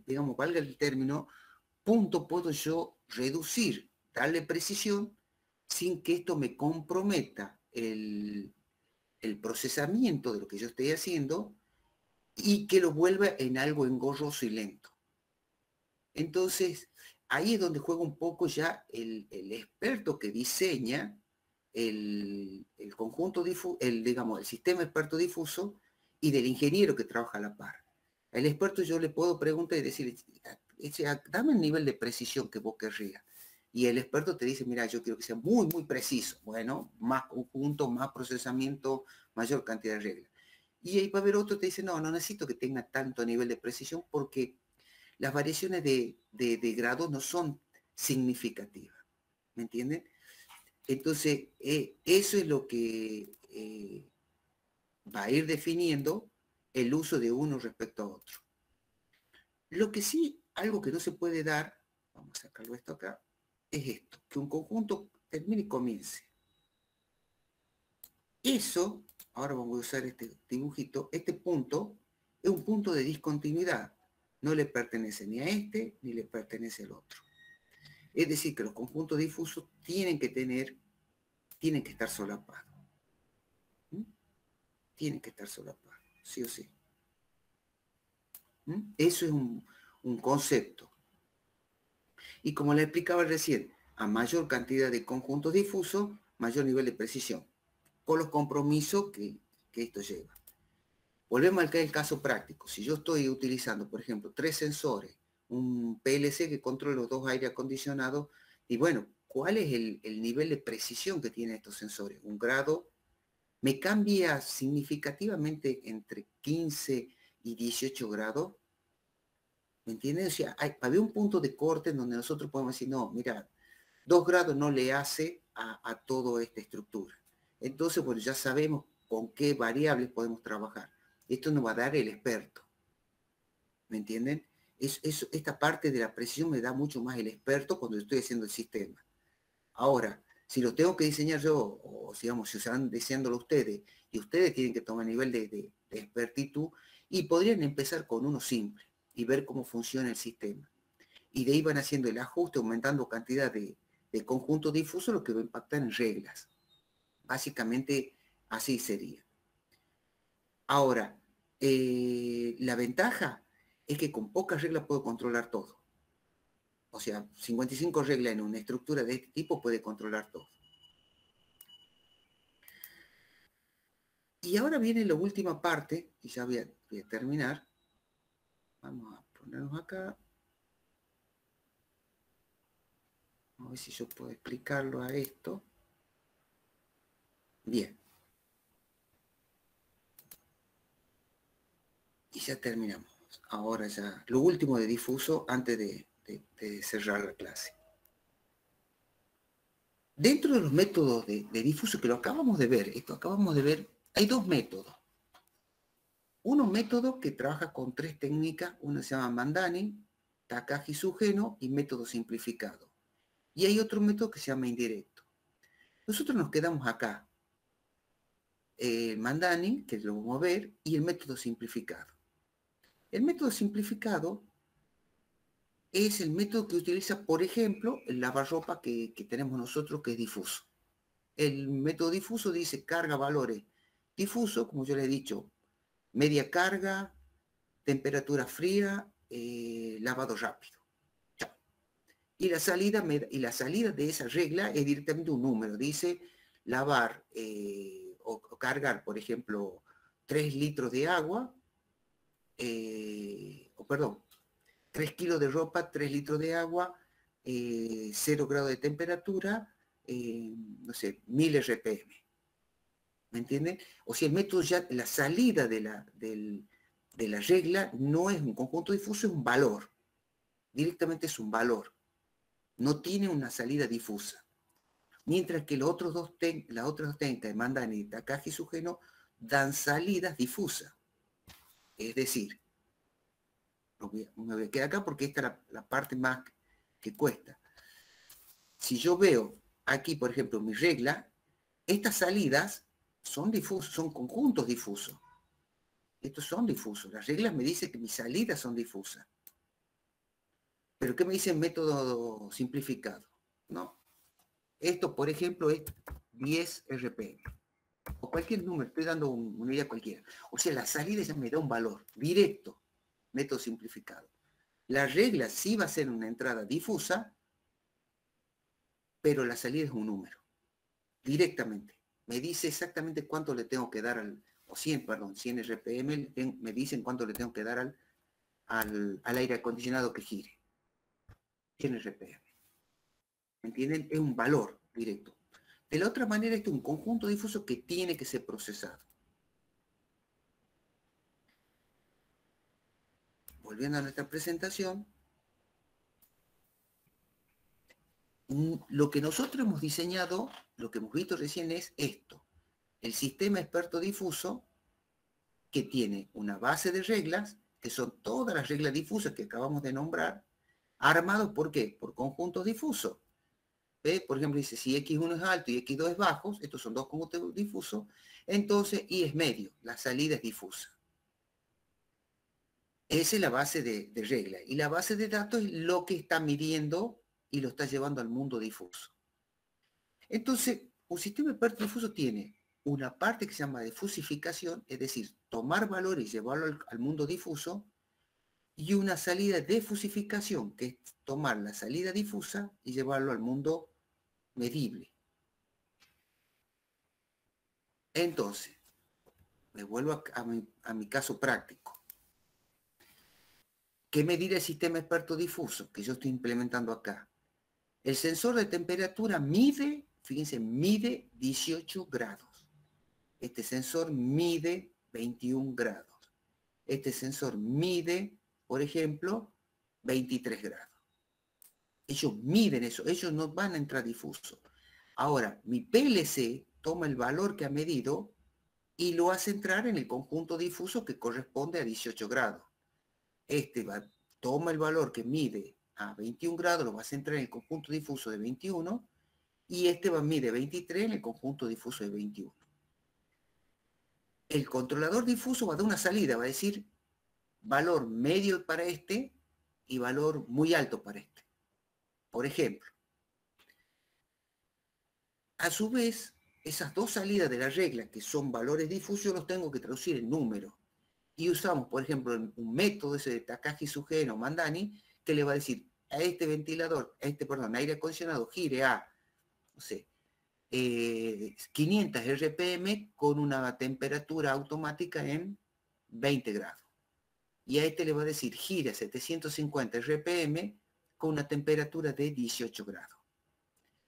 A: digamos, valga el término, punto puedo yo reducir, darle precisión, sin que esto me comprometa el procesamiento de lo que yo estoy haciendo y que lo vuelva en algo engorroso y lento? Entonces, ahí es donde juega un poco ya el experto que diseña el conjunto difuso, digamos, el sistema experto difuso, y del ingeniero que trabaja a la par. El experto yo le puedo preguntar y decirle, dame el nivel de precisión que vos querrías. Y el experto te dice, mira, yo quiero que sea muy, muy preciso. Bueno, más conjunto, más procesamiento, mayor cantidad de reglas. Y ahí va a haber otro que te dice, no necesito que tenga tanto nivel de precisión porque las variaciones de grados no son significativas. ¿Me entienden? Entonces, eso es lo que va a ir definiendo el uso de uno respecto a otro. Lo que sí, algo que no se puede dar, vamos a sacarlo esto acá, es esto, que un conjunto termine y comience. Eso, ahora vamos a usar este dibujito, este punto es un punto de discontinuidad. No le pertenece ni a este, ni le pertenece al otro. Es decir, que los conjuntos difusos tienen que estar solapados. Tienen que estar solapados, sí o sí. Eso es un concepto. Y como le explicaba recién, a mayor cantidad de conjuntos difusos, mayor nivel de precisión, con los compromisos que esto lleva. Volvemos al caso práctico. Si yo estoy utilizando, por ejemplo, 3 sensores, un PLC que controla los 2 aire acondicionados, y bueno, ¿cuál es el nivel de precisión que tienen estos sensores? Un grado me cambia significativamente entre 15 y 18 grados. ¿Me entienden? O sea, había un punto de corte en donde nosotros podemos decir, no, mira, 2 grados no le hace a toda esta estructura. Entonces, bueno, ya sabemos con qué variables podemos trabajar. Esto nos va a dar el experto. ¿Me entienden? Esta parte de la precisión me da mucho más el experto cuando estoy haciendo el sistema. Ahora, si lo tengo que diseñar yo, o digamos, si están diseñándolo ustedes, y ustedes tienen que tomar nivel de expertitud, y podrían empezar con uno simple, y ver cómo funciona el sistema. Y de ahí van haciendo el ajuste, aumentando cantidad de conjuntos difusos, lo que va a impactar en reglas. Básicamente, así sería. Ahora, la ventaja es que con pocas reglas puedo controlar todo. O sea, 55 reglas en una estructura de este tipo puede controlar todo. Y ahora viene la última parte, y ya voy a terminar. Vamos a ponernos acá. A ver si yo puedo explicarlo a esto. Bien. Y ya terminamos. Ahora ya, lo último de difuso antes de cerrar la clase. Dentro de los métodos de difuso, que lo acabamos de ver, hay 2 métodos. Uno método que trabaja con 3 técnicas, uno se llama Mandani, Takahashi Sugeno y método simplificado. Y hay otro método que se llama indirecto. Nosotros nos quedamos acá. Mandani, que lo vamos a ver, y el método simplificado. El método simplificado es el método que utiliza, por ejemplo, el lavarropa que tenemos nosotros, que es difuso. El método difuso dice carga valores difuso, como yo les he dicho, media carga, temperatura fría, lavado rápido. Chao. Y la salida de esa regla es directamente un número. Dice lavar o cargar, por ejemplo, 3 litros de agua, 3 kilos de ropa, 3 litros de agua, 0 grado de temperatura, no sé, 1000 RPM. ¿Me entienden? O sea, el método ya, la salida de la regla no es un conjunto difuso, es un valor. Directamente es un valor. No tiene una salida difusa. Mientras que las otras dos técnicas de Mandani y Takahashi Sugeno dan salidas difusas. Es decir, me voy a quedar acá porque esta es la parte más que cuesta. Si yo veo aquí, por ejemplo, mi regla, estas salidas son difusos, son conjuntos difusos. Estos son difusos. Las reglas me dicen que mis salidas son difusas. ¿Pero qué me dice el método simplificado? No. Esto, por ejemplo, es 10 RPM. O cualquier número, estoy dando una idea cualquiera. O sea, la salida ya me da un valor directo. Método simplificado. La regla sí va a ser una entrada difusa, pero la salida es un número. Directamente. Me dice exactamente cuánto le tengo que dar al... O 100 RPM, me dicen cuánto le tengo que dar al aire acondicionado que gire. 100 RPM. ¿Me entienden? Es un valor directo. De la otra manera, esto es un conjunto difuso que tiene que ser procesado. Volviendo a nuestra presentación, lo que nosotros hemos diseñado, lo que hemos visto recién es esto. El sistema experto difuso que tiene una base de reglas, que son todas las reglas difusas que acabamos de nombrar, armados ¿por qué? Por conjuntos difusos. ¿Ve? Por ejemplo, dice, si X1 es alto y X2 es bajo, estos son dos conjuntos difusos, entonces Y es medio, la salida es difusa. Esa es la base de regla. Y la base de datos es lo que está midiendo y lo está llevando al mundo difuso. Entonces, un sistema experto difuso tiene una parte que se llama difusificación, es decir, tomar valores y llevarlo al mundo difuso, y una salida de fusificación, que es tomar la salida difusa y llevarlo al mundo medible. Entonces, me vuelvo a mi caso práctico. ¿Qué medir el sistema experto difuso que yo estoy implementando acá? El sensor de temperatura mide, fíjense, mide 18 grados. Este sensor mide 21 grados. Este sensor mide, por ejemplo, 23 grados. Ellos miden eso, ellos no van a entrar difuso. Ahora, mi PLC toma el valor que ha medido y lo hace entrar en el conjunto difuso que corresponde a 18 grados. Toma el valor que mide a 21 grados, lo va a centrar en el conjunto difuso de 21, y mide 23 en el conjunto difuso de 21. El controlador difuso va a dar una salida, va a decir valor medio para este y valor muy alto para este. Por ejemplo, a su vez, esas dos salidas de la regla, que son valores difusos, yo los tengo que traducir en números. Y usamos, por ejemplo, un método ese de Takahashi Sugeno Mandani, que le va a decir a este ventilador, aire acondicionado, gire a, no sé, 500 RPM con una temperatura automática en 20 grados. Y a este le va a decir, gire a 750 RPM con una temperatura de 18 grados.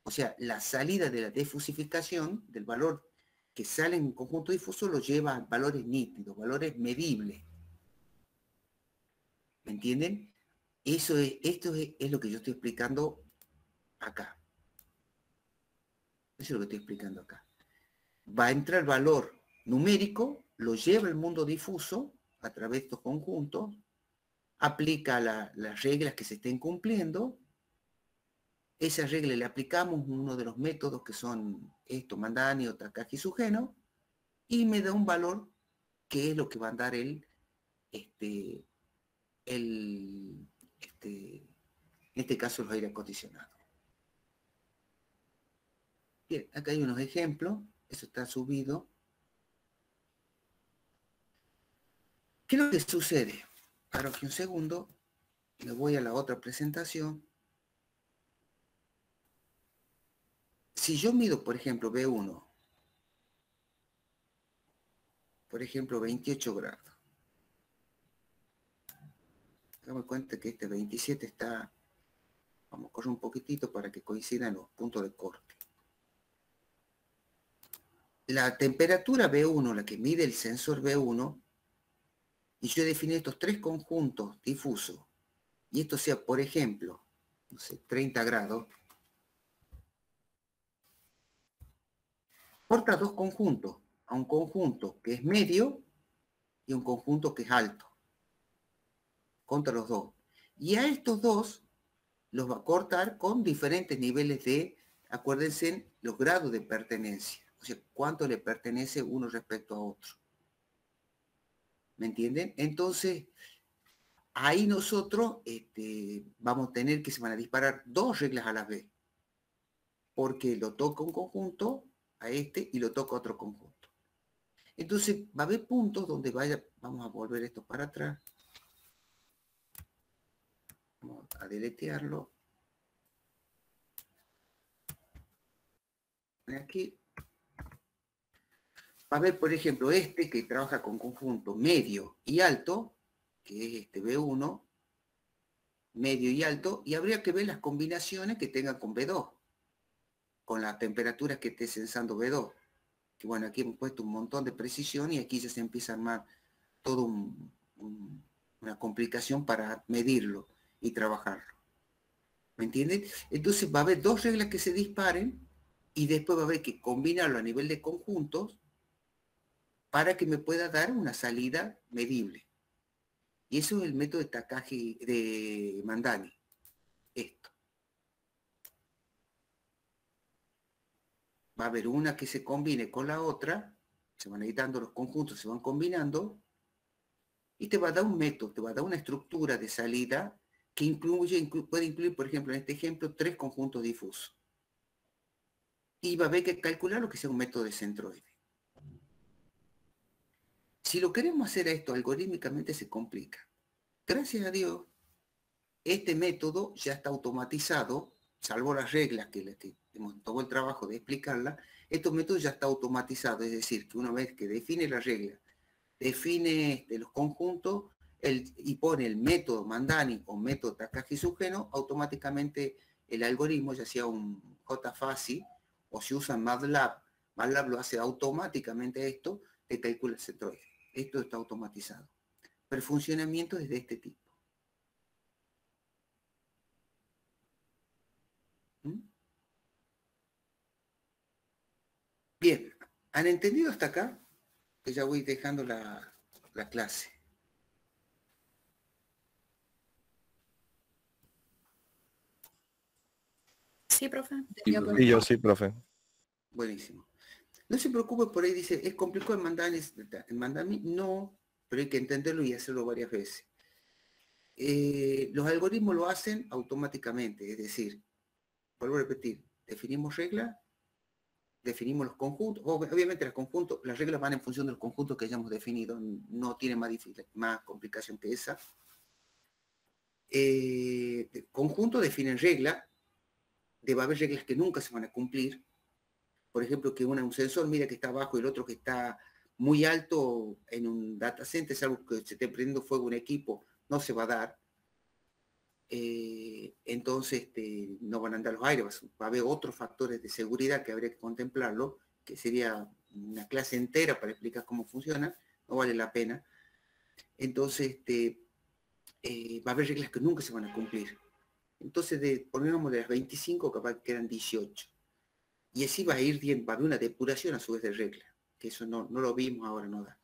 A: O sea, la salida de la defusificación del valor que sale en un conjunto difuso lo lleva a valores nítidos, valores medibles. ¿Me entienden? Esto es lo que yo estoy explicando acá. Eso es lo que estoy explicando acá. Va a entrar valor numérico, lo lleva al mundo difuso a través de estos conjuntos, aplica las reglas que se estén cumpliendo. Esa regla le aplicamos uno de los métodos que son Mandani o Takahashi Sugeno, y me da un valor que es lo que va a dar en este caso los aire acondicionados. Bien, acá hay unos ejemplos, eso está subido. ¿Qué es lo que sucede? Ahora que un segundo, me voy a la otra presentación. Si yo mido, por ejemplo, B1, por ejemplo, 28 grados. Dame cuenta que este 27 está, vamos a correr un poquitito para que coincidan los puntos de corte. La temperatura B1, la que mide el sensor B1, y yo defino estos tres conjuntos difusos, y esto sea, por ejemplo, no sé, 30 grados, corta dos conjuntos, a un conjunto que es medio y un conjunto que es alto. Contra los dos. Y a estos dos los va a cortar con diferentes niveles de, acuérdense, los grados de pertenencia. O sea, cuánto le pertenece uno respecto a otro. ¿Me entienden? Entonces, ahí nosotros vamos a tener que se van a disparar dos reglas a la vez. Porque lo toca un conjunto a este y lo toca otro conjunto. Entonces, va a haber puntos donde vamos a volver esto para atrás. Vamos a deletearlo. Aquí. Va a ver, por ejemplo, este que trabaja con conjunto medio y alto, que es este B1, medio y alto, y habría que ver las combinaciones que tenga con B2, con las temperaturas que esté sensando B2. Que bueno, aquí hemos puesto un montón de precisión y aquí ya se empieza a armar todo una complicación para medirlo y trabajarlo. ¿Me entienden? Entonces va a haber dos reglas que se disparen y después va a haber que combinarlo a nivel de conjuntos para que me pueda dar una salida medible. Y eso es el método de Takahashi de Mandani. Esto. Va a haber una que se combine con la otra, se van a ir dando los conjuntos, se van combinando, y te va a dar un método, te va a dar una estructura de salida que puede incluir, por ejemplo, en este ejemplo, tres conjuntos difusos. Y va a haber que calcular lo que sea un método de centroide. Si lo queremos hacer a esto algorítmicamente se complica. Gracias a Dios, este método ya está automatizado, salvo las reglas que hemos tomado el trabajo de explicarla, estos métodos ya está automatizado, es decir, que una vez que define la regla, define los conjuntos y pone el método Mandani o método Takahashi-Sugeno, automáticamente el algoritmo, ya sea un JFASI o si usan MATLAB, MATLAB lo hace automáticamente esto, te calcula el centroide. Esto está automatizado. Pero el funcionamiento es de este tipo. Bien, ¿han entendido hasta acá? Que ya voy dejando la clase.
L: Sí, profe.
K: Y yo sí, profe.
A: Buenísimo. No se preocupe, por ahí dice, ¿es complicado en Mandani? No, pero hay que entenderlo y hacerlo varias veces. Los algoritmos lo hacen automáticamente, es decir, vuelvo a repetir, definimos reglas, definimos los conjuntos, obviamente las reglas van en función de los conjuntos que hayamos definido, no tiene más complicación que esa. Conjuntos definen reglas, debe haber reglas que nunca se van a cumplir. Por ejemplo, que un sensor mira que está abajo y el otro que está muy alto en un data center, salvo que se esté prendiendo fuego un equipo, no se va a dar. Entonces no van a andar los aires, va a haber otros factores de seguridad que habría que contemplarlo, que sería una clase entera para explicar cómo funciona, no vale la pena. Entonces va a haber reglas que nunca se van a cumplir. Entonces, pongamos de las 25, capaz que quedan 18. Y así va a ir bien, va a haber una depuración a su vez de reglas, que eso no lo vimos ahora, no da.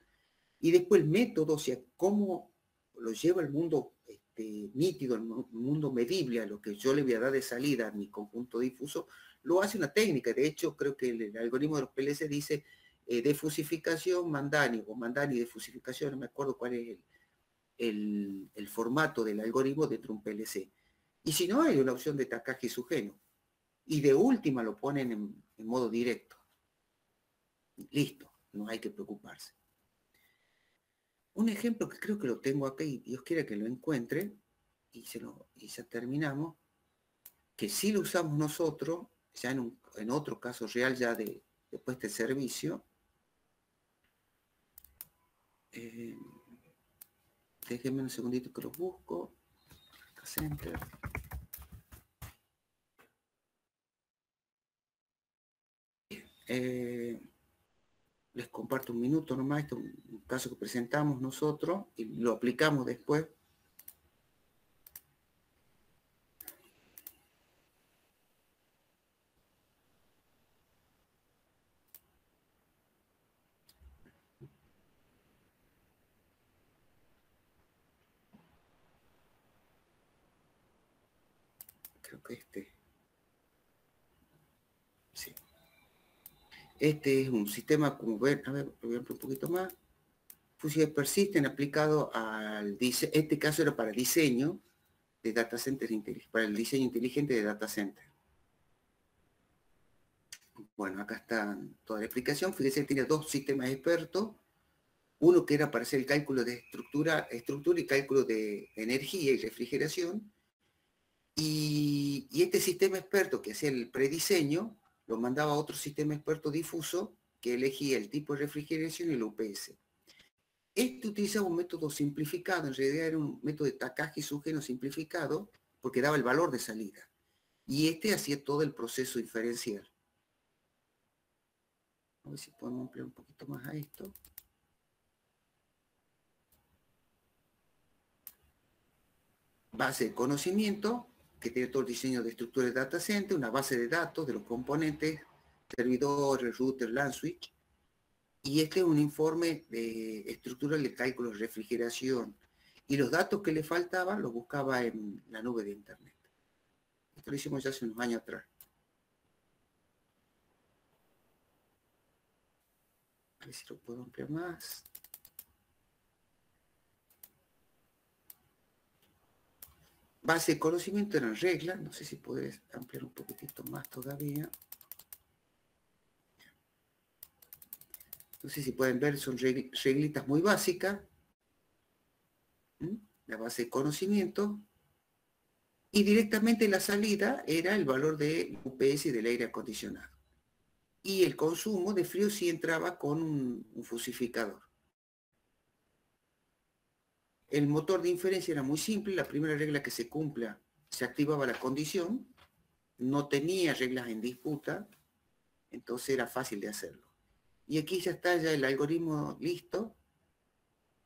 A: Y después el método, o sea, cómo lo lleva el mundo nítido, el mundo medible, a lo que yo le voy a dar de salida a mi conjunto difuso, lo hace una técnica. De hecho, creo que el algoritmo de los PLC dice, defusificación, Mandani, o Mandani defusificación, no me acuerdo cuál es el formato del algoritmo dentro de un PLC. Y si no, hay una opción de Takagi Sugeno. Y de última lo ponen en modo directo. Listo, no hay que preocuparse. Un ejemplo que creo que lo tengo acá y Dios quiera que lo encuentre, y ya terminamos, que sí lo usamos nosotros, ya en otro caso real ya de puesta de servicio. Déjenme un segundito que lo busco. Data Center. Les comparto un minuto nomás, esto es un caso que presentamos nosotros y lo aplicamos después. Creo que sí. Este es un sistema, como ven, a ver, lo voy a ampliar un poquito más. Fusion Persistent aplicado al diseño, este caso era para diseño de data centers inteligentes, para el diseño inteligente de data center. Bueno, acá está toda la explicación. Fíjense que tiene dos sistemas expertos. Uno que era para hacer el cálculo de estructura y cálculo de energía y refrigeración. Y este sistema experto que hacía el prediseño, lo mandaba a otro sistema experto difuso que elegía el tipo de refrigeración y el UPS. Este utilizaba un método simplificado, en realidad era un método de Takagi Sugeno simplificado, porque daba el valor de salida. Y este hacía todo el proceso diferencial. A ver si podemos ampliar un poquito más a esto. Base de conocimiento, que tiene todo el diseño de estructura de data center, una base de datos de los componentes, servidores, router, LAN switch. Y este es un informe de estructural de cálculo de refrigeración. Y los datos que le faltaban los buscaba en la nube de internet. Esto lo hicimos ya hace unos años atrás. A ver si lo puedo ampliar más. Base de conocimiento eran reglas. No sé si podés ampliar un poquitito más todavía. No sé si pueden ver, son reglitas muy básicas. La base de conocimiento. Y directamente la salida era el valor del UPS y del aire acondicionado. Y el consumo de frío sí entraba con un fusificador. El motor de inferencia era muy simple. La primera regla que se cumpla, se activaba la condición. No tenía reglas en disputa. Entonces era fácil de hacerlo. Y aquí ya está ya el algoritmo listo.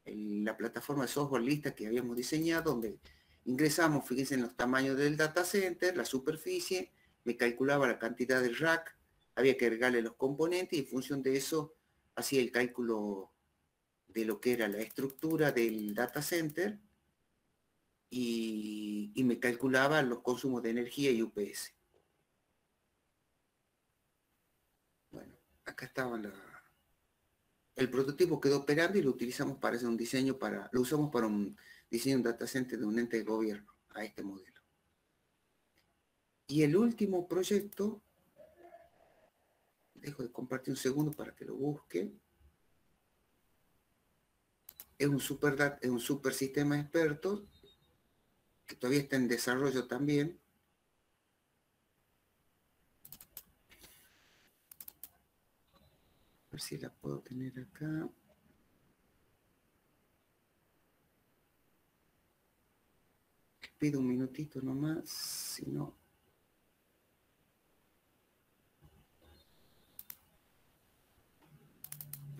A: La plataforma de software lista que habíamos diseñado, donde ingresamos, fíjense en los tamaños del data center, la superficie, me calculaba la cantidad del rack, había que agregarle los componentes y en función de eso hacía el cálculo de lo que era la estructura del data center y me calculaba los consumos de energía y UPS. Bueno, acá estaba el prototipo quedó operando y lo utilizamos para hacer un diseño lo usamos para un diseño de un data center de un ente de gobierno a este modelo. Y el último proyecto, dejo de compartir un segundo para que lo busque. Es un super sistema experto que todavía está en desarrollo también. A ver si la puedo tener acá. Pido un minutito nomás, si no.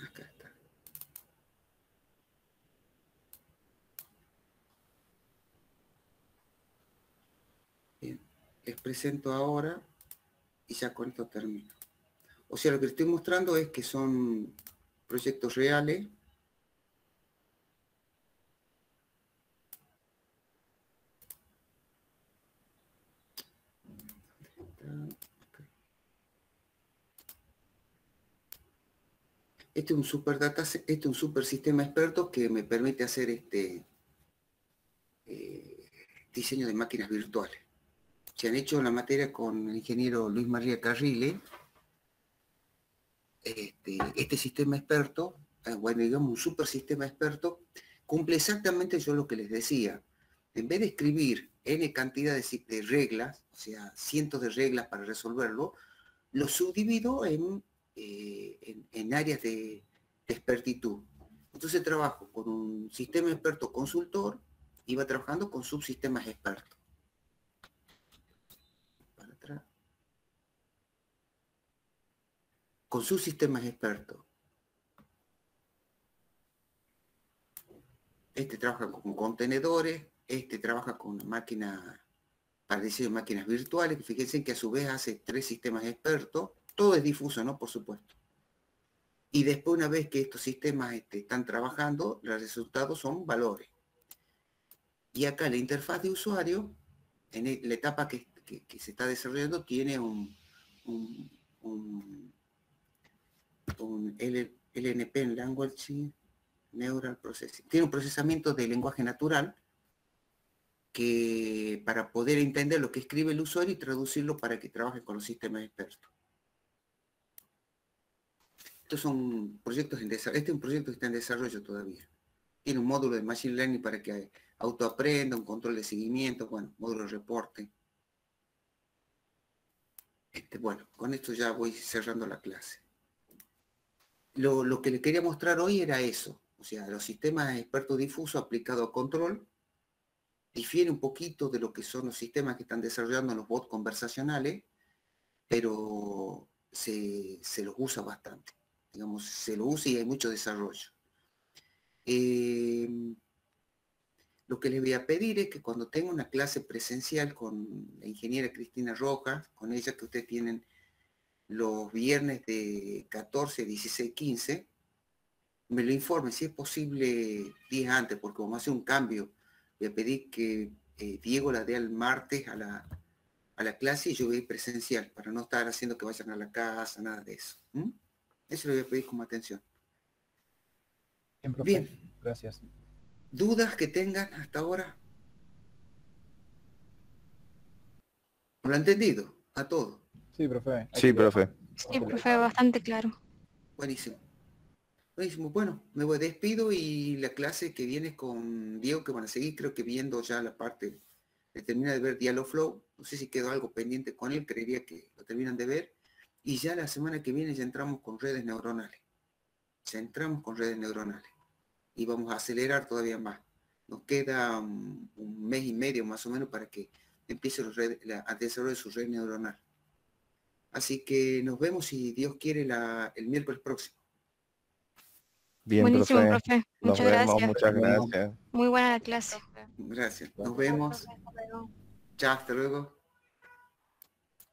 A: Acá está. Bien, les presento ahora y ya con esto termino. O sea, lo que les estoy mostrando es que son proyectos reales. Este es un super super sistema experto que me permite hacer diseño de máquinas virtuales. Se han hecho la materia con el ingeniero Luis María Carrile. Este sistema experto, bueno, digamos un super sistema experto, cumple exactamente yo lo que les decía. En vez de escribir n cantidad de reglas, o sea, cientos de reglas para resolverlo, lo subdivido en áreas de expertitud. Entonces trabajo con un sistema experto consultor y va trabajando con subsistemas expertos. Para atrás. Con subsistemas expertos. Este trabaja con contenedores, este trabaja con máquinas para diseño de máquinas virtuales, que fíjense que a su vez hace 3 sistemas expertos, todo es difuso, ¿no? Por supuesto. Y después, una vez que estos sistemas están trabajando, los resultados son valores. Y acá la interfaz de usuario, en la etapa que se está desarrollando, tiene un LNP en Language Neural Processing. Tiene un procesamiento de lenguaje natural que para poder entender lo que escribe el usuario y traducirlo para que trabaje con los sistemas expertos. Estos son proyectos en desarrollo. Este es un proyecto que está en desarrollo todavía. Tiene un módulo de Machine Learning para que autoaprenda, un control de seguimiento, bueno, módulo de reporte. Bueno, con esto ya voy cerrando la clase. Lo que les quería mostrar hoy era eso. O sea, los sistemas expertos difusos aplicados a control difiere un poquito de lo que son los sistemas que están desarrollando los bots conversacionales, pero se los usa bastante. Digamos, se lo usa y hay mucho desarrollo. Lo que les voy a pedir es que cuando tenga una clase presencial con la ingeniera Cristina Rojas, con ella que ustedes tienen los viernes de 14, 16, 15, me lo informe, si es posible días antes, porque vamos a hacer un cambio. Voy a pedir que Diego la dé el martes a la clase y yo voy a ir presencial, para no estar haciendo que vayan a la casa, nada de eso. Eso lo voy a pedir como atención.
I: Bien, profe.
A: Bien.
I: Gracias.
A: ¿Dudas que tengan hasta ahora? ¿Lo han entendido? A todo.
I: Sí, profe.
K: Sí, profe.
J: Sí, profe, bastante claro.
A: Buenísimo. Buenísimo. Bueno, me despido y la clase que viene con Diego, que van a seguir, creo que viendo ya la parte, termina de ver Dialogflow. No sé si quedó algo pendiente con él, creería que lo terminan de ver. Y ya la semana que viene ya entramos con redes neuronales. Ya entramos con redes neuronales. Y vamos a acelerar todavía más. Nos queda un mes y medio más o menos para que empiece a desarrollar su red neuronal. Así que nos vemos, si Dios quiere, el miércoles próximo.
K: Bien,
J: buenísimo, profe.
K: Nos
J: Muchas
K: vemos,
J: gracias.
K: muchas gracias.
J: Muy buena la clase.
A: Gracias. Nos vemos. Chao, hasta luego.